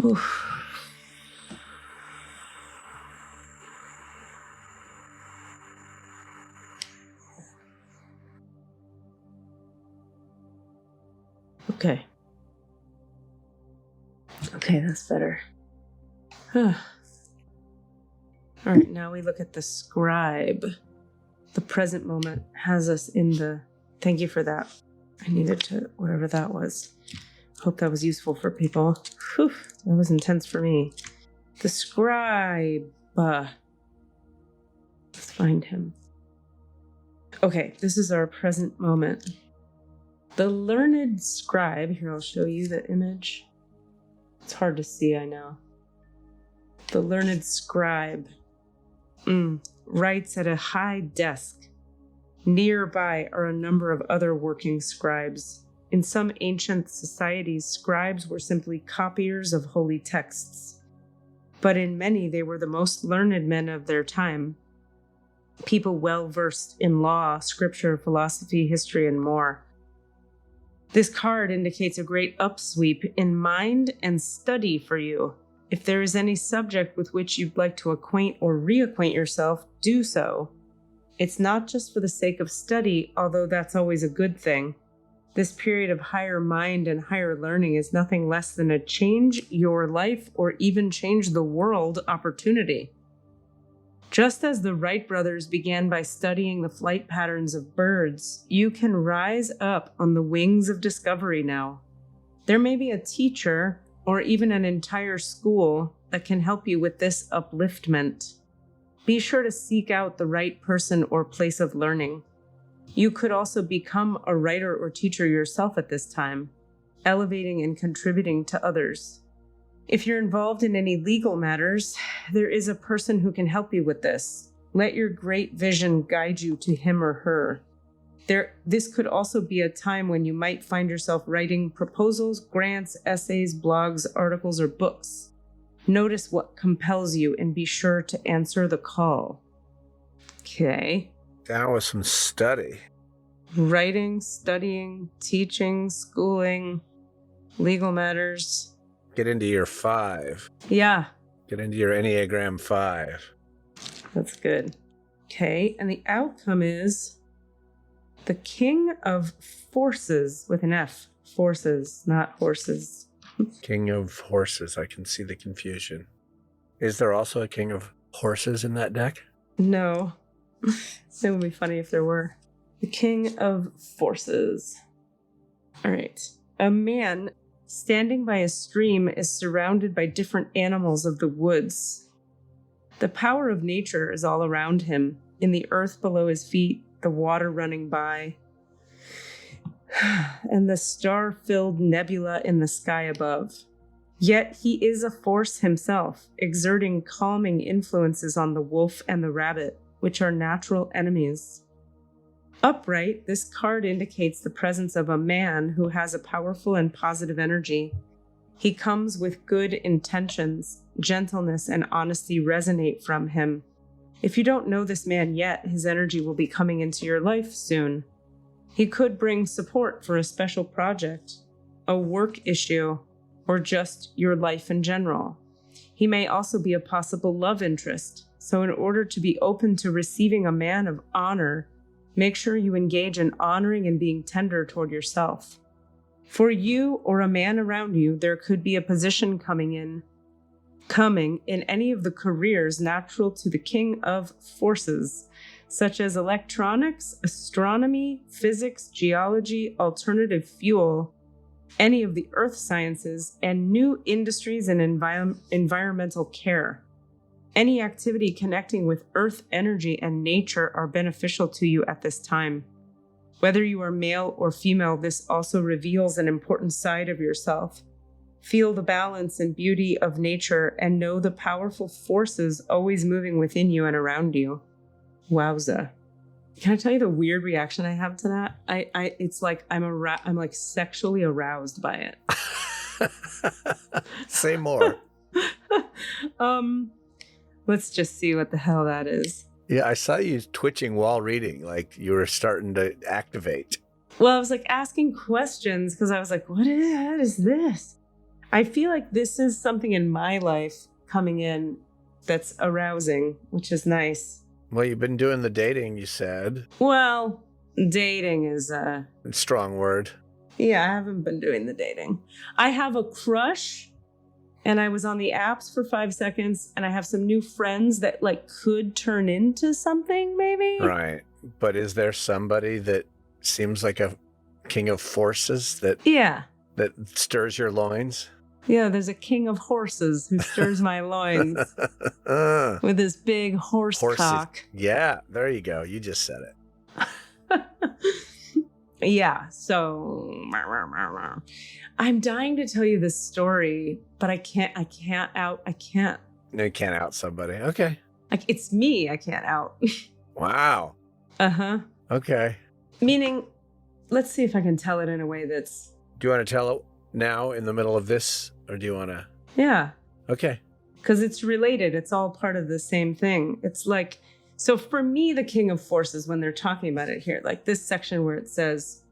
Speaker 2: Oof. Okay. Okay, that's better. All right, now we look at the scribe. The present moment has us in the... Thank you for that. I needed to... Whatever that was. Hope that was useful for people. Whew, that was intense for me. The scribe. Let's find him. Okay, this is our present moment. The learned scribe... Here, I'll show you the image. It's hard to see, I know. The learned scribe writes at a high desk. Nearby are a number of other working scribes. In some ancient societies, scribes were simply copiers of holy texts. But in many, they were the most learned men of their time. People well versed in law, scripture, philosophy, history, and more. This card indicates a great upsweep in mind and study for you. If there is any subject with which you'd like to acquaint or reacquaint yourself, do so. It's not just for the sake of study, although that's always a good thing. This period of higher mind and higher learning is nothing less than a change your life or even change the world opportunity. Just as the Wright brothers began by studying the flight patterns of birds, you can rise up on the wings of discovery now. There may be a teacher or even an entire school that can help you with this upliftment. Be sure to seek out the right person or place of learning. You could also become a writer or teacher yourself at this time, elevating and contributing to others. If you're involved in any legal matters, there is a person who can help you with this. Let your great vision guide you to him or her. This could also be a time when you might find yourself writing proposals, grants, essays, blogs, articles, or books. Notice what compels you and be sure to answer the call. Okay.
Speaker 3: That was some study.
Speaker 2: Writing, studying, teaching, schooling, legal matters.
Speaker 3: Get into your 5.
Speaker 2: Yeah.
Speaker 3: Get into your Enneagram 5.
Speaker 2: That's good. Okay, and the outcome is the King of Forces with an F. Forces, not horses.
Speaker 3: King of Horses. I can see the confusion. Is there also a King of Horses in that deck?
Speaker 2: No. It would be funny if there were. The King of Forces. All right. A man standing by a stream is surrounded by different animals of the woods. The power of nature is all around him, in the earth below his feet, the water running by, and the star-filled nebula in the sky above. Yet he is a force himself, exerting calming influences on the wolf and the rabbit, which are natural enemies. Upright, this card indicates the presence of a man who has a powerful and positive energy. He comes with good intentions. Gentleness and honesty resonate from him. If you don't know this man yet, his energy will be coming into your life soon. He could bring support for a special project, a work issue, or just your life in general. He may also be a possible love interest. So in order to be open to receiving a man of honor, make sure you engage in honoring and being tender toward yourself. For you or a man around you, there could be a position coming in any of the careers natural to the king of forces, such as electronics, astronomy, physics, geology, alternative fuel, any of the earth sciences, and new industries and environmental care. Any activity connecting with earth energy and nature are beneficial to you at this time. Whether you are male or female, this also reveals an important side of yourself. Feel the balance and beauty of nature and know the powerful forces always moving within you and around you. Wowza. Can I tell you the weird reaction I have to that? It's like I'm like sexually aroused by it.
Speaker 3: Say more.
Speaker 2: Let's just see what the hell that is.
Speaker 3: Yeah, I saw you twitching while reading, like you were starting to activate.
Speaker 2: Well, I was like asking questions because I was like, what is this? I feel like this is something in my life coming in that's arousing, which is nice.
Speaker 3: Well, you've been doing the dating, you said.
Speaker 2: Well, dating is a
Speaker 3: strong word.
Speaker 2: Yeah, I haven't been doing the dating. I have a crush, and I was on the apps for 5 seconds, and I have some new friends that like could turn into something, maybe.
Speaker 3: Right. But is there somebody that seems like a king of forces that stirs your loins?
Speaker 2: Yeah, there's a king of horses who stirs my loins with his big horse cock.
Speaker 3: Yeah, there you go. You just said it.
Speaker 2: Yeah, so I'm dying to tell you this story, but I can't.
Speaker 3: No, you can't out somebody. Okay.
Speaker 2: Like, it's me I can't out.
Speaker 3: Wow.
Speaker 2: Uh-huh.
Speaker 3: Okay.
Speaker 2: Meaning, let's see if I can tell it in a way that's...
Speaker 3: Do you want to tell it now in the middle of this, or do you want to?
Speaker 2: Yeah.
Speaker 3: Okay.
Speaker 2: Because it's related. It's all part of the same thing. It's like, so for me, the king of forces, when they're talking about it here, like this section where it says,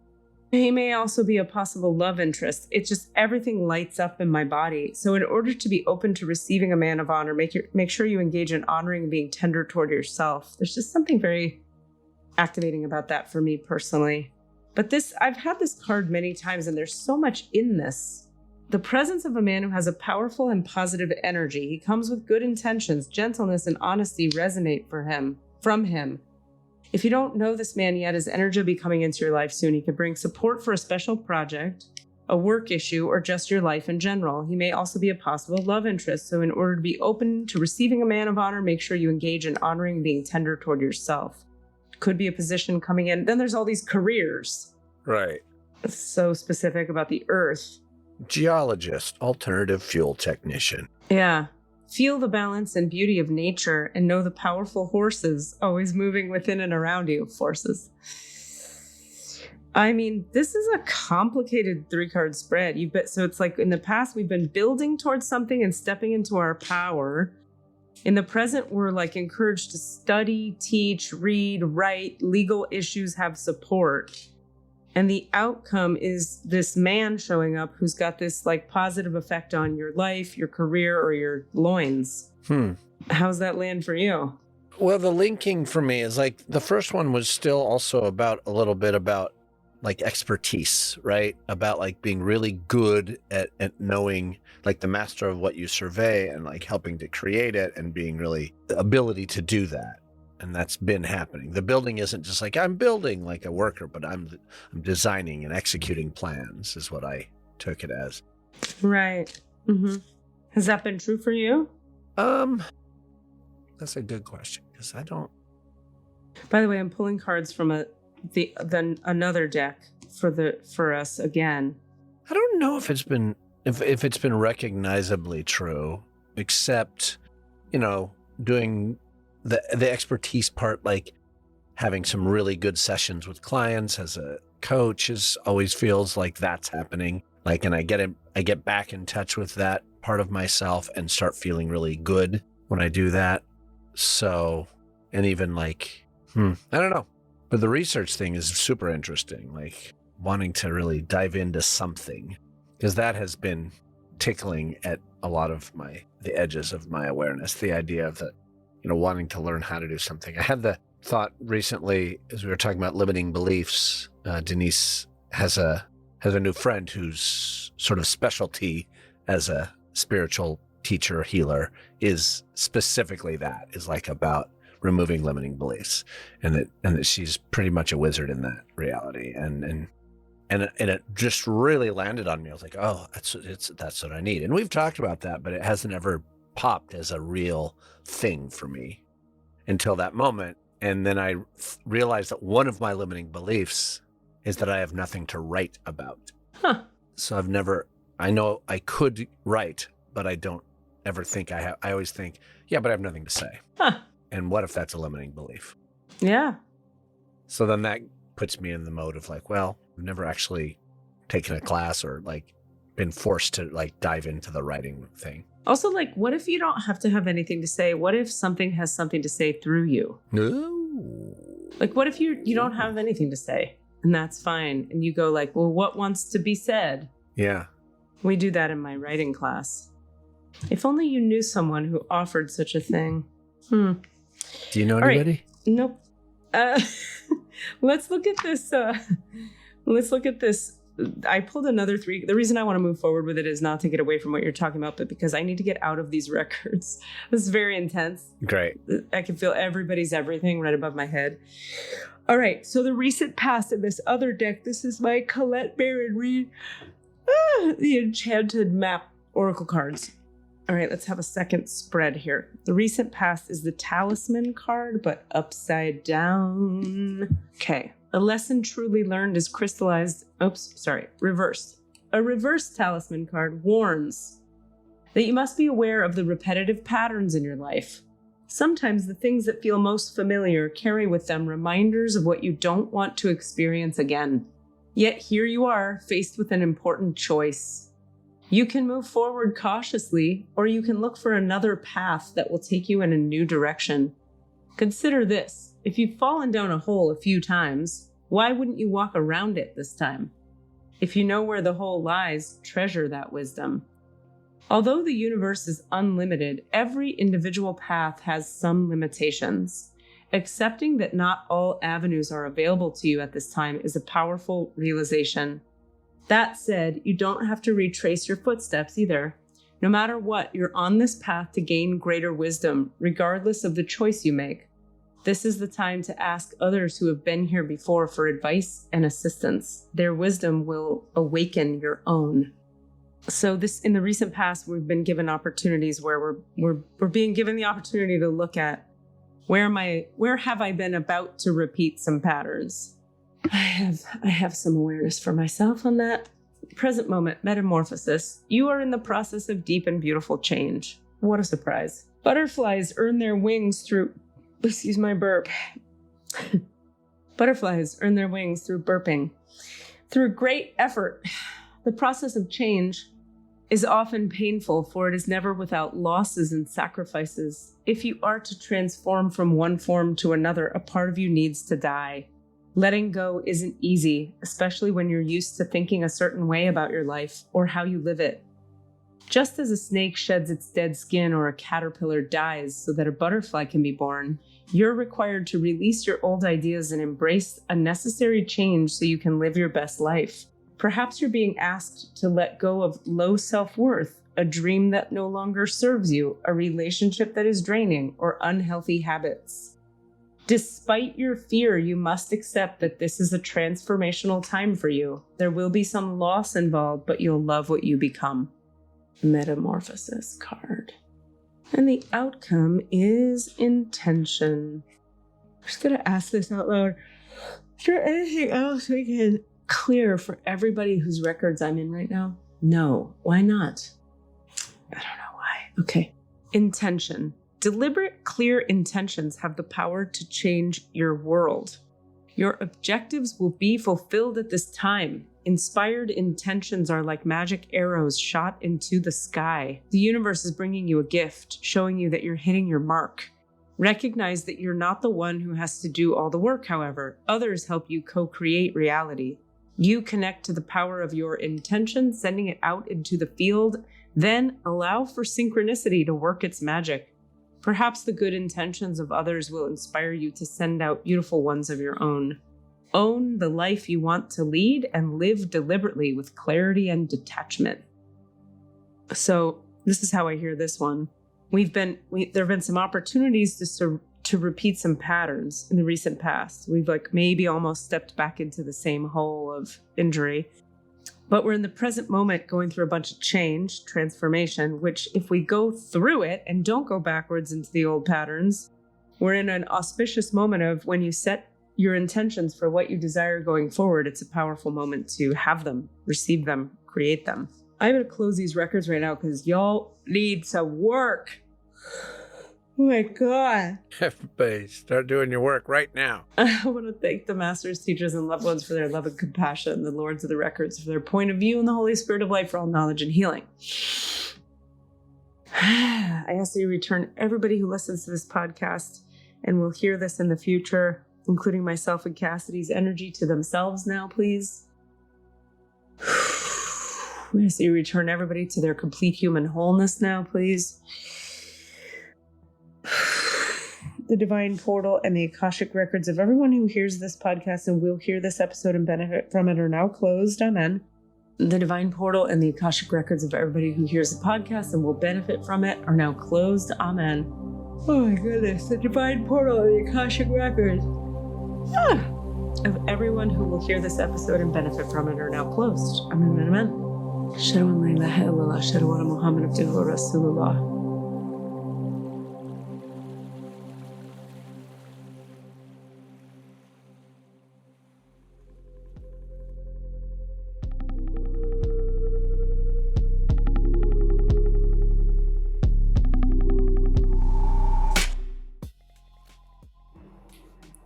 Speaker 2: he may also be a possible love interest. It's just everything lights up in my body. So in order to be open to receiving a man of honor, make sure you engage in honoring and being tender toward yourself. There's just something very activating about that for me personally. But this, I've had this card many times, and there's so much in this. The presence of a man who has a powerful and positive energy. He comes with good intentions. Gentleness and honesty resonate from him. If you don't know this man yet, his energy will be coming into your life soon. He could bring support for a special project, a work issue, or just your life in general. He may also be a possible love interest. So in order to be open to receiving a man of honor, make sure you engage in honoring and being tender toward yourself. Could be a position coming in. Then there's all these careers.
Speaker 3: Right.
Speaker 2: It's so specific about the earth.
Speaker 3: Geologist, alternative fuel technician.
Speaker 2: Yeah. Feel the balance and beauty of nature and know the powerful forces always moving within and around you. Forces. I mean, this is a complicated 3-card spread. So it's like in the past, we've been building towards something and stepping into our power. In the present, we're like encouraged to study, teach, read, write, legal issues have support. And the outcome is this man showing up who's got this like positive effect on your life, your career, or your loins. How's that land for you?
Speaker 3: Well, the linking for me is like the first one was still also about a little bit about like expertise, right? About like being really good at knowing, like the master of what you survey and like helping to create it and being really the ability to do that. And that's been happening. The building isn't just like I'm building like a worker, but I'm designing and executing plans is what I took it as.
Speaker 2: Right. Mm-hmm. Has that been true for you?
Speaker 3: That's a good question because I don't.
Speaker 2: By the way, I'm pulling cards from another deck for us again.
Speaker 3: I don't know if it's been recognizably true, except, doing the expertise part, like having some really good sessions with clients as a coach always feels like that's happening. Like, and I get back in touch with that part of myself and start feeling really good when I do that. So, and even like, I don't know. But the research thing is super interesting, like wanting to really dive into something, because that has been tickling at a lot of the edges of my awareness, the idea of that, wanting to learn how to do something. I had the thought recently, as we were talking about limiting beliefs, Denise has a new friend whose sort of specialty as a spiritual teacher, healer, is specifically about removing limiting beliefs, and that she's pretty much a wizard in that reality. And it just really landed on me. I was like, oh, that's what I need. And we've talked about that, but it hasn't ever popped as a real thing for me until that moment. And then I realized that one of my limiting beliefs is that I have nothing to write about.
Speaker 2: Huh.
Speaker 3: So I know I could write, but I don't ever think I have. I always think, yeah, but I have nothing to say.
Speaker 2: Huh.
Speaker 3: And what if that's a limiting belief?
Speaker 2: Yeah.
Speaker 3: So then that puts me in the mode of like, well, I've never actually taken a class or like been forced to like dive into the writing thing.
Speaker 2: Also, like, what if you don't have to have anything to say? What if something has something to say through you?
Speaker 3: No.
Speaker 2: Like, what if you don't have anything to say? And that's fine. And you go like, well, what wants to be said?
Speaker 3: Yeah.
Speaker 2: We do that in my writing class. If only you knew someone who offered such a thing.
Speaker 3: Do you know anybody?
Speaker 2: Right. Nope. Let's look at this. I pulled another 3. The reason I want to move forward with it is not to get away from what you're talking about, but because I need to get out of these records. This is very intense.
Speaker 3: Great.
Speaker 2: I can feel everybody's everything right above my head. All right. So the recent past in this other deck, this is my Colette Baron Reed, the Enchanted Map Oracle cards. All right, let's have a second spread here. The recent past is the Talisman card, but upside down. Okay. A lesson truly learned is crystallized. Reversed. A reverse Talisman card warns that you must be aware of the repetitive patterns in your life. Sometimes the things that feel most familiar carry with them reminders of what you don't want to experience again. Yet here you are, faced with an important choice. You can move forward cautiously, or you can look for another path that will take you in a new direction. Consider this. If you've fallen down a hole a few times, why wouldn't you walk around it this time? If you know where the hole lies, treasure that wisdom. Although the universe is unlimited, every individual path has some limitations. Accepting that not all avenues are available to you at this time is a powerful realization. That said, you don't have to retrace your footsteps either. No matter what, you're on this path to gain greater wisdom, regardless of the choice you make. This is the time to ask others who have been here before for advice and assistance. Their wisdom will awaken your own. So in the recent past, we've been given opportunities where we're being given the opportunity to look at where have I been about to repeat some patterns. I have some awareness for myself on that. Present moment, metamorphosis. You are in the process of deep and beautiful change. What a surprise. Butterflies earn their wings through... Excuse my burp. Butterflies earn their wings through burping. Through great effort. The process of change is often painful, for it is never without losses and sacrifices. If you are to transform from one form to another, a part of you needs to die. Letting go isn't easy, especially when you're used to thinking a certain way about your life or how you live it. Just as a snake sheds its dead skin or a caterpillar dies so that a butterfly can be born, you're required to release your old ideas and embrace a necessary change so you can live your best life. Perhaps you're being asked to let go of low self-worth, a dream that no longer serves you, a relationship that is draining, or unhealthy habits. Despite your fear, you must accept that this is a transformational time for you. There will be some loss involved, but you'll love what you become. Metamorphosis card. And the outcome is intention. I'm just going to ask this out loud. Is there anything else we can clear for everybody whose records I'm in right now? No. Why not? I don't know why. Okay. Intention. Deliberate, clear intentions have the power to change your world. Your objectives will be fulfilled at this time. Inspired intentions are like magic arrows shot into the sky. The universe is bringing you a gift, showing you that you're hitting your mark. Recognize that you're not the one who has to do all the work, however. Others help you co-create reality. You connect to the power of your intention, sending it out into the field, then allow for synchronicity to work its magic. Perhaps the good intentions of others will inspire you to send out beautiful ones of your own. Own the life you want to lead and live deliberately with clarity and detachment. So this is how I hear this one. There have been some opportunities to repeat some patterns in the recent past. We've maybe almost stepped back into the same hole of injury. But we're in the present moment going through a bunch of change, transformation, which if we go through it and don't go backwards into the old patterns, we're in an auspicious moment of when you set your intentions for what you desire going forward. It's a powerful moment to have them, receive them, create them. I'm going to close these records right now because y'all need some work. Oh my God.
Speaker 3: Everybody, start doing your work right now.
Speaker 2: I want to thank the masters, teachers, and loved ones for their love and compassion, the lords of the records for their point of view, and the Holy Spirit of light for all knowledge and healing. I ask that you return everybody who listens to this podcast and will hear this in the future, including myself and Cassidy's energy, to themselves now, please. I ask that you return everybody to their complete human wholeness now, please. The divine portal and the Akashic records of everyone who hears this podcast and will hear this episode and benefit from it are now closed. Amen. The divine portal and the Akashic records of everybody who hears the podcast and will benefit from it are now closed. Amen. Oh my goodness. The divine portal and the Akashic records of everyone who will hear this episode and benefit from it are now closed. Amen. Amen. Ashhadu an la ilaha illallah, ashhadu anna Muhammadan abduhu wa rasulullah.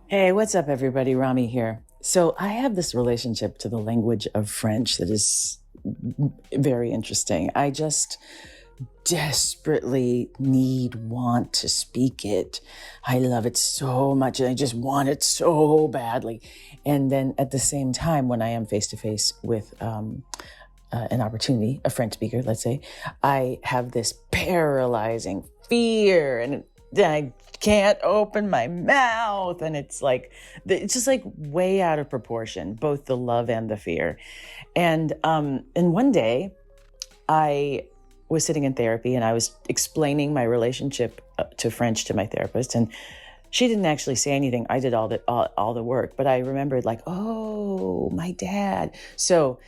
Speaker 4: Hey, what's up, everybody? Rami here. So I have this relationship to the language of French that is very interesting. I just desperately want to speak it. I love it so much and I just want it so badly. And then at the same time, when I am face to face with an opportunity, a French speaker, let's say, I have this paralyzing fear and I can't open my mouth. And it's just way out of proportion, both the love and the fear. And one day I was sitting in therapy and I was explaining my relationship to French to my therapist, and she didn't actually say anything. I did all the work, but I remembered oh, my dad. So,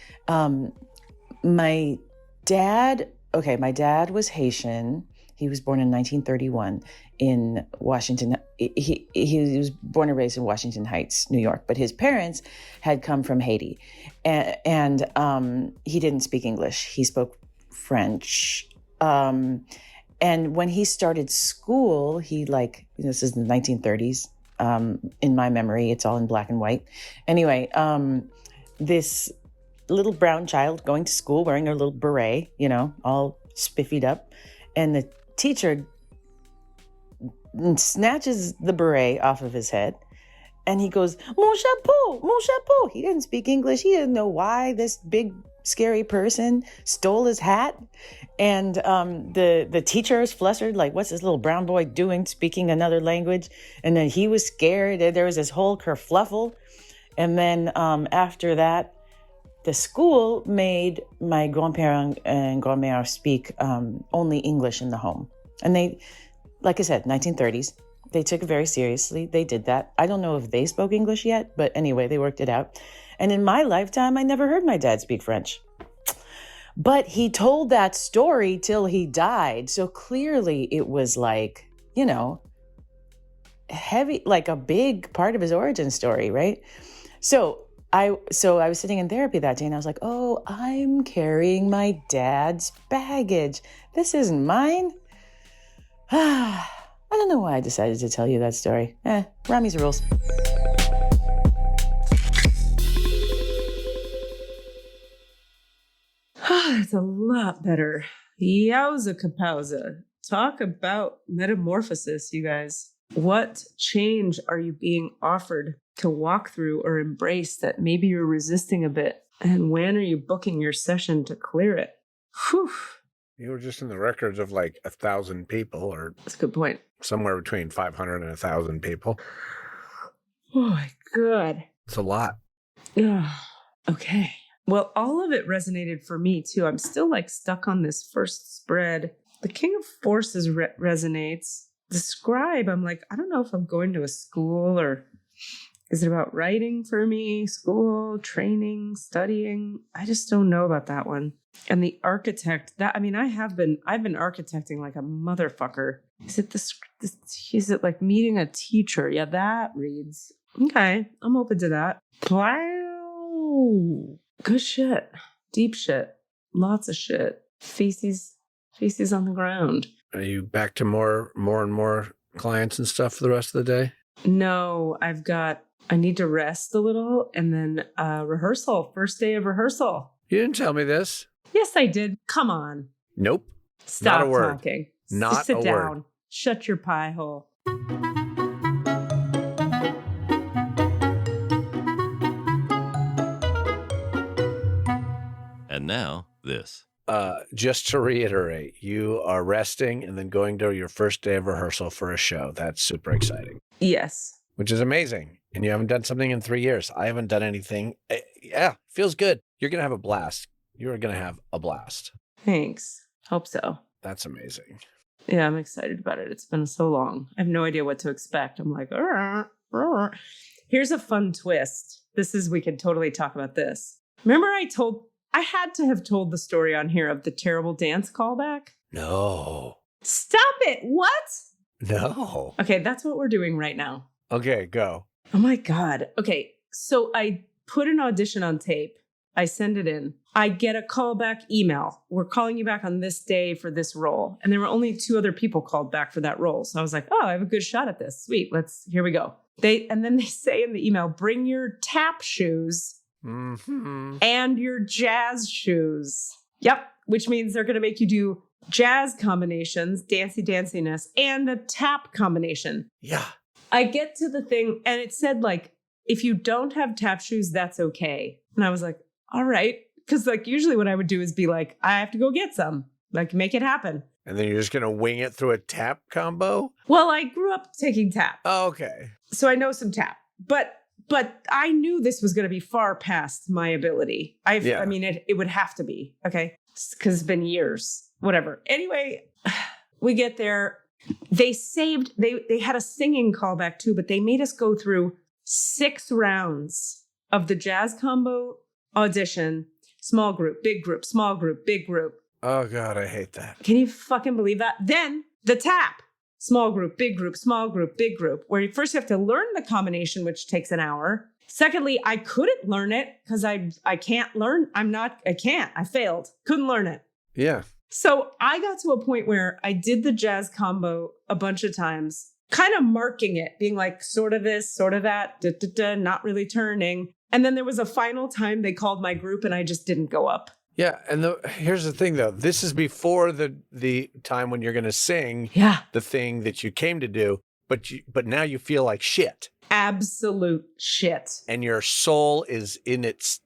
Speaker 4: my dad was Haitian. He was born in 1931 in Washington. He was born and raised in Washington Heights, New York, but his parents had come from Haiti, and he didn't speak English. He spoke French. And when he started school, this is the 1930s. In my memory, it's all in black and white. Anyway, this little brown child going to school wearing a little beret, all spiffied up, and the teacher snatches the beret off of his head and he goes, mon chapeau. He didn't speak English. He didn't know why this big scary person stole his hat. And the teacher is flustered, what's this little brown boy doing speaking another language? And then he was scared. There was this whole kerfluffle. And then after that, the school made my grandparents and grandmère speak only English in the home. And they, like I said, 1930s, they took it very seriously. They did that. I don't know if they spoke English yet, but anyway, they worked it out. And in my lifetime, I never heard my dad speak French. But he told that story till he died. So clearly it was like, heavy, like a big part of his origin story, right? So I was sitting in therapy that day and I was like, oh, I'm carrying my dad's baggage. This isn't mine. I don't know why I decided to tell you that story. Rami's rules.
Speaker 2: It's a lot better. Yowza kapowza. Talk about metamorphosis, you guys. What change are you being offered to walk through or embrace that maybe you're resisting a bit? And when are you booking your session to clear it? Whew.
Speaker 3: You were just in the records of like 1,000 people, or
Speaker 2: That's a good point.
Speaker 3: somewhere between 500 and 1,000 people.
Speaker 2: Oh my God.
Speaker 3: It's a lot.
Speaker 2: Okay. Well, all of it resonated for me too. I'm still like stuck on this first spread. The King of Forces resonates. The Scribe, I'm like, I don't know if I'm going to a school, or is it about writing for me? School, training, studying? I just don't know about that one. And the Architect, I've been architecting like a motherfucker. Is it like meeting a teacher? Yeah, that reads. Okay, I'm open to that. Wow. Good shit. Deep shit. Lots of shit. Feces on the ground.
Speaker 3: Are you back to more and more clients and stuff for the rest of the day?
Speaker 2: No, I need to rest a little, and then rehearsal, first day of rehearsal.
Speaker 3: You didn't tell me this.
Speaker 2: Yes, I did. Come on.
Speaker 3: Nope.
Speaker 2: Stop
Speaker 3: Not a word.
Speaker 2: talking.
Speaker 3: Not
Speaker 2: Sit
Speaker 3: a
Speaker 2: down.
Speaker 3: word.
Speaker 2: Shut your pie hole.
Speaker 5: And now, this.
Speaker 3: Just to reiterate, you are resting and then going to your first day of rehearsal for a show. That's super exciting.
Speaker 2: Yes.
Speaker 3: Which is amazing. And you haven't done something in 3 years. I haven't done anything. Yeah, feels good. You're going to have a blast. You're going to have a blast.
Speaker 2: Thanks. Hope so.
Speaker 3: That's amazing.
Speaker 2: Yeah, I'm excited about it. It's been so long. I have no idea what to expect. I'm like, here's a fun twist. We can totally talk about this. Remember I had to have told the story on here of the terrible dance callback?
Speaker 3: No.
Speaker 2: Stop it. What?
Speaker 3: No.
Speaker 2: Okay, that's what we're doing right now.
Speaker 3: Okay, go.
Speaker 2: Oh my God. Okay, so I put an audition on tape. I send it in. I get a callback email. We're calling you back on this day for this role. And there were only 2 other people called back for that role. So I was like, oh, I have a good shot at this. Sweet. Here we go. And then they say in the email, bring your tap shoes and your jazz shoes. Yep. Which means they're going to make you do jazz combinations, danciness, and a tap combination.
Speaker 3: Yeah.
Speaker 2: I get to the thing and it said like, if you don't have tap shoes, that's okay. And I was like, all right. Because like usually what I would do is be like, I have to go get some, like make it happen.
Speaker 3: And then you're just going to wing it through a tap combo?
Speaker 2: Well, I grew up taking tap.
Speaker 3: Oh, okay.
Speaker 2: So I know some tap, but I knew this was going to be far past my ability. I mean, it would have to be, okay? Because it's been years, whatever. Anyway, we get there. They had a singing callback too, but they made us go through 6 rounds of the jazz combo audition, small group, big group, small group, big group.
Speaker 3: Oh God, I hate that.
Speaker 2: Can you fucking believe that? Then the tap, small group, big group, small group, big group, where you first have to learn the combination, which takes an hour. Secondly, I couldn't learn it because I can't learn. I failed. Couldn't learn it.
Speaker 3: Yeah.
Speaker 2: So I got to a point where I did the jazz combo a bunch of times, kind of marking it, being like sort of this, sort of that, not really turning. And then there was a final time they called my group and I just didn't go up.
Speaker 3: Yeah. And here's the thing though. This is before the time when you're going to sing the thing that you came to do, but now you feel like shit.
Speaker 2: Absolute shit.
Speaker 3: And your soul is it's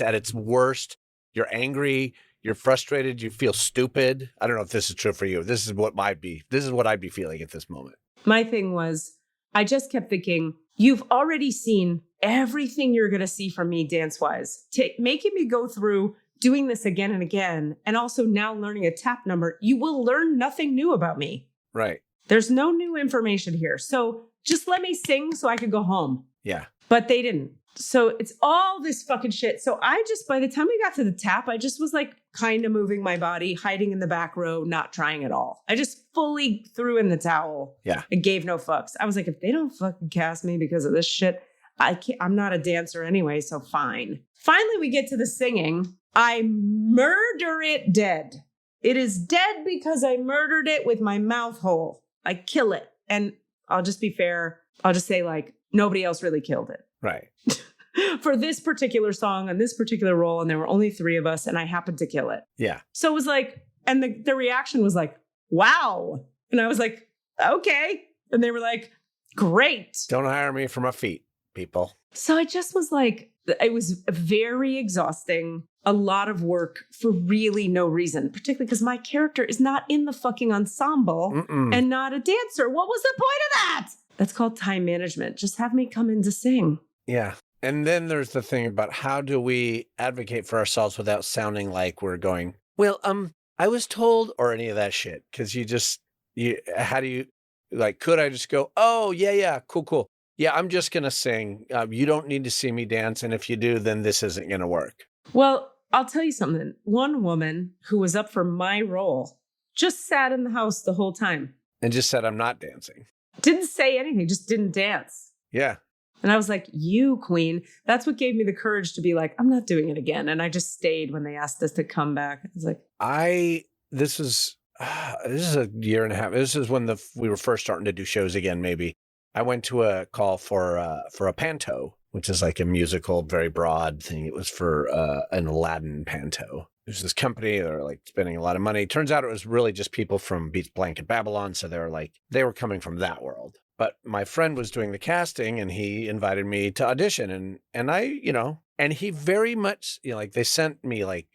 Speaker 3: at its worst. You're angry. You're frustrated. You feel stupid. I don't know if this is true for you. This is what I'd be feeling at this moment.
Speaker 2: My thing was, I just kept thinking, you've already seen everything you're going to see from me dance-wise. Making me go through doing this again and again, and also now learning a tap number, you will learn nothing new about me.
Speaker 3: Right.
Speaker 2: There's no new information here. So just let me sing so I could go home.
Speaker 3: Yeah.
Speaker 2: But they didn't. So it's all this fucking shit. So by the time we got to the tap, I just was like kind of moving my body, hiding in the back row, not trying at all. I just fully threw in the towel.
Speaker 3: Yeah.
Speaker 2: And gave no fucks. I was like, if they don't fucking cast me because of this shit, I'm not a dancer anyway, so fine. Finally, we get to the singing. I murder it dead. It is dead because I murdered it with my mouth hole. I kill it. And I'll just be fair. I'll just say like, nobody else really killed it.
Speaker 3: Right.
Speaker 2: For this particular song and this particular role, and there were only 3 of us, and I happened to kill it.
Speaker 3: Yeah.
Speaker 2: So it was like, and the reaction was like, wow. And I was like, okay. And they were like, great.
Speaker 3: Don't hire me for my feet, people.
Speaker 2: So I just was like, it was very exhausting, a lot of work for really no reason, particularly because my character is not in the fucking ensemble and not a dancer. What was the point of that? That's called time management. Just have me come in to sing.
Speaker 3: Yeah. And then there's the thing about how do we advocate for ourselves without sounding like we're going, well, I was told, or any of that shit. Because how do you, like, could I just go, oh, yeah, cool. Yeah, I'm just going to sing. You don't need to see me dance. And if you do, then this isn't going to work.
Speaker 2: Well, I'll tell you something. One woman who was up for my role just sat in the house the whole time.
Speaker 3: And just said, I'm not dancing.
Speaker 2: Didn't say anything, just didn't dance.
Speaker 3: Yeah.
Speaker 2: And I was like, you queen. That's what gave me the courage to be like, I'm not doing it again. And I just stayed when they asked us to come back. I was like,
Speaker 3: this is a year and a half. This is when we were first starting to do shows again, maybe. I went to a call for a panto, which is like a musical, very broad thing. It was for an Aladdin panto. There's this company that are like spending a lot of money. Turns out it was really just people from Beats Blanket Babylon. So they were coming from that world. But my friend was doing the casting and he invited me to audition and I, and he very much, like they sent me like,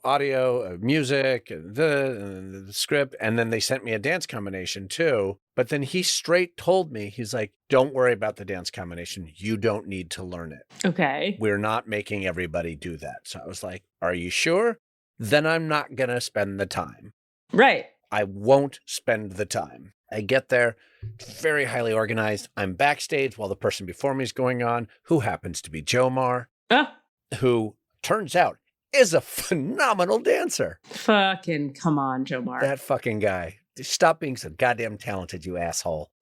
Speaker 3: audio, music and the script. And then they sent me a dance combination too. But then he straight told me, he's like, don't worry about the dance combination. You don't need to learn it.
Speaker 2: Okay.
Speaker 3: We're not making everybody do that. So I was like, are you sure? Then I'm not going to spend the time.
Speaker 2: Right.
Speaker 3: I won't spend the time. I get there, very highly organized. I'm backstage while the person before me is going on, who happens to be Jomar, who turns out is a phenomenal dancer.
Speaker 2: Fucking come on, Jomar.
Speaker 3: That fucking guy. Stop being so goddamn talented, you asshole.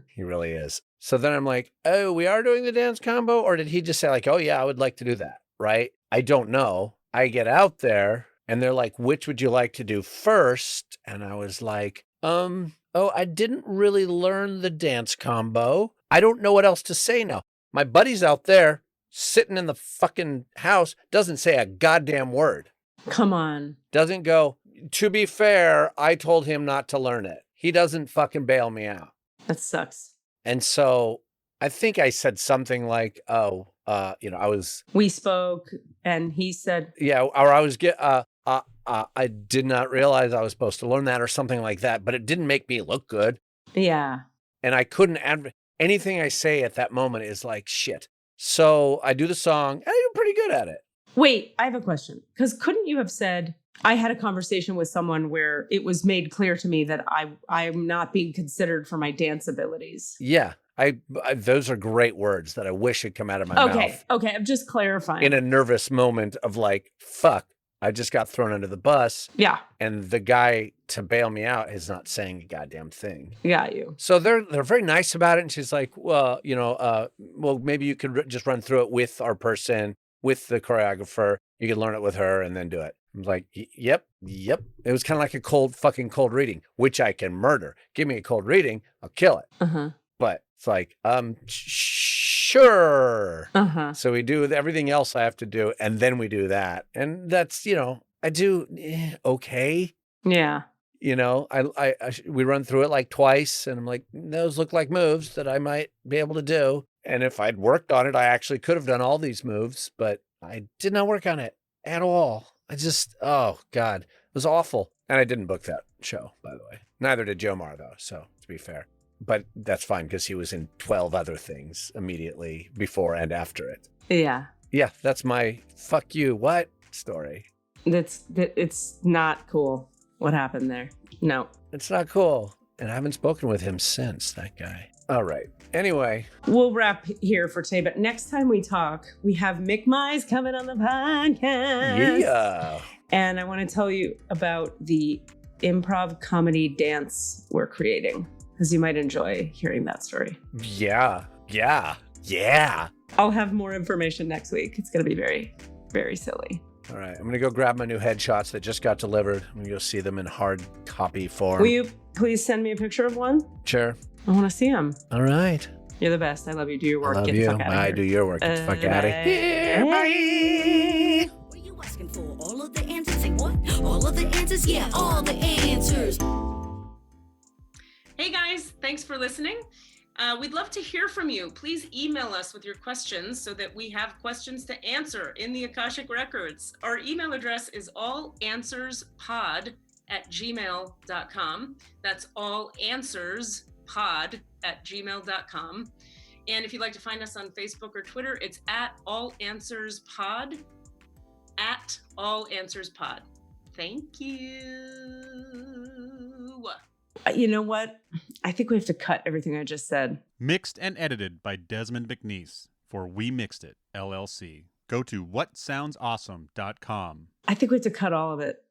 Speaker 3: He really is. So then I'm like, oh, we are doing the dance combo? Or did he just say like, oh yeah, I would like to do that, right? I don't know. I get out there and they're like, which would you like to do first? And I was like, oh, I didn't really learn the dance combo. I don't know what else to say now. My buddy's out there sitting in the fucking house, doesn't say a goddamn word.
Speaker 2: Come on.
Speaker 3: Doesn't go, to be fair, I told him not to learn it. He doesn't fucking bail me out.
Speaker 2: That sucks.
Speaker 3: And so I think I said something like,
Speaker 2: we spoke and he said,
Speaker 3: yeah, or I did not realize I was supposed to learn that or something like that, but it didn't make me look good.
Speaker 2: Yeah.
Speaker 3: And I couldn't anything I say at that moment is like shit. So I do the song and I do pretty good at it.
Speaker 2: Wait, I have a question. Because couldn't you have said, I had a conversation with someone where it was made clear to me that I'm not being considered for my dance abilities.
Speaker 3: Yeah. I those are great words that I wish had come out of my mouth.
Speaker 2: Okay. I'm just clarifying.
Speaker 3: In a nervous moment of like, fuck, I just got thrown under the bus.
Speaker 2: Yeah.
Speaker 3: And the guy to bail me out is not saying a goddamn thing.
Speaker 2: Got you.
Speaker 3: So they're very nice about it. And she's like, well, maybe you could just run through it with our person, with the choreographer. You could learn it with her and then do it. I'm like, yep. It was kind of like a cold reading, which I can murder. Give me a cold reading, I'll kill it.
Speaker 2: Uh-huh.
Speaker 3: But it's like, sure.
Speaker 2: Uh-huh.
Speaker 3: So we do everything else I have to do, and then we do that. And that's, I do okay.
Speaker 2: Yeah.
Speaker 3: We run through it like twice, and I'm like, those look like moves that I might be able to do. And if I'd worked on it, I actually could have done all these moves, but I did not work on it at all. Oh God, it was awful. And I didn't book that show, by the way. Neither did Jomar, though, so to be fair. But that's fine because he was in 12 other things immediately before and after it.
Speaker 2: Yeah.
Speaker 3: Yeah, that's my fuck you, what story.
Speaker 2: It's not cool what happened there. No.
Speaker 3: It's not cool. And I haven't spoken with him since, that guy. All right. Anyway.
Speaker 2: We'll wrap here for today, but next time we talk, we have Mick Mize coming on the podcast.
Speaker 3: Yeah.
Speaker 2: And I want to tell you about the improv comedy dance we're creating, because you might enjoy hearing that story.
Speaker 3: Yeah.
Speaker 2: I'll have more information next week. It's going to be very, very silly.
Speaker 3: All right. I'm going to go grab my new headshots that just got delivered. I'm going to go see them in hard copy form.
Speaker 2: Will you please send me a picture of one?
Speaker 3: Sure.
Speaker 2: I want to see them.
Speaker 3: All right.
Speaker 2: You're the best. I love you. Do your work.
Speaker 3: I love
Speaker 2: Get
Speaker 3: you.
Speaker 2: the fuck out of here.
Speaker 3: I do your work. Get the fuck out of here.
Speaker 2: Bye.
Speaker 1: What are you asking for? All of the answers? Say what? All of the answers? Yeah, all the answers.
Speaker 2: Hey guys, thanks for listening. We'd love to hear from you. Please email us with your questions so that we have questions to answer in the Akashic Records. Our email address is allanswerspod@gmail.com. That's allanswerspod@gmail.com. And if you'd like to find us on Facebook or Twitter, it's @allanswerspod, @allanswerspod. Thank you. You know what? I think we have to cut everything I just said.
Speaker 5: Mixed and edited by Desmond McNeese for We Mixed It, LLC. Go to whatsoundsawesome.com.
Speaker 2: I think we have to cut all of it.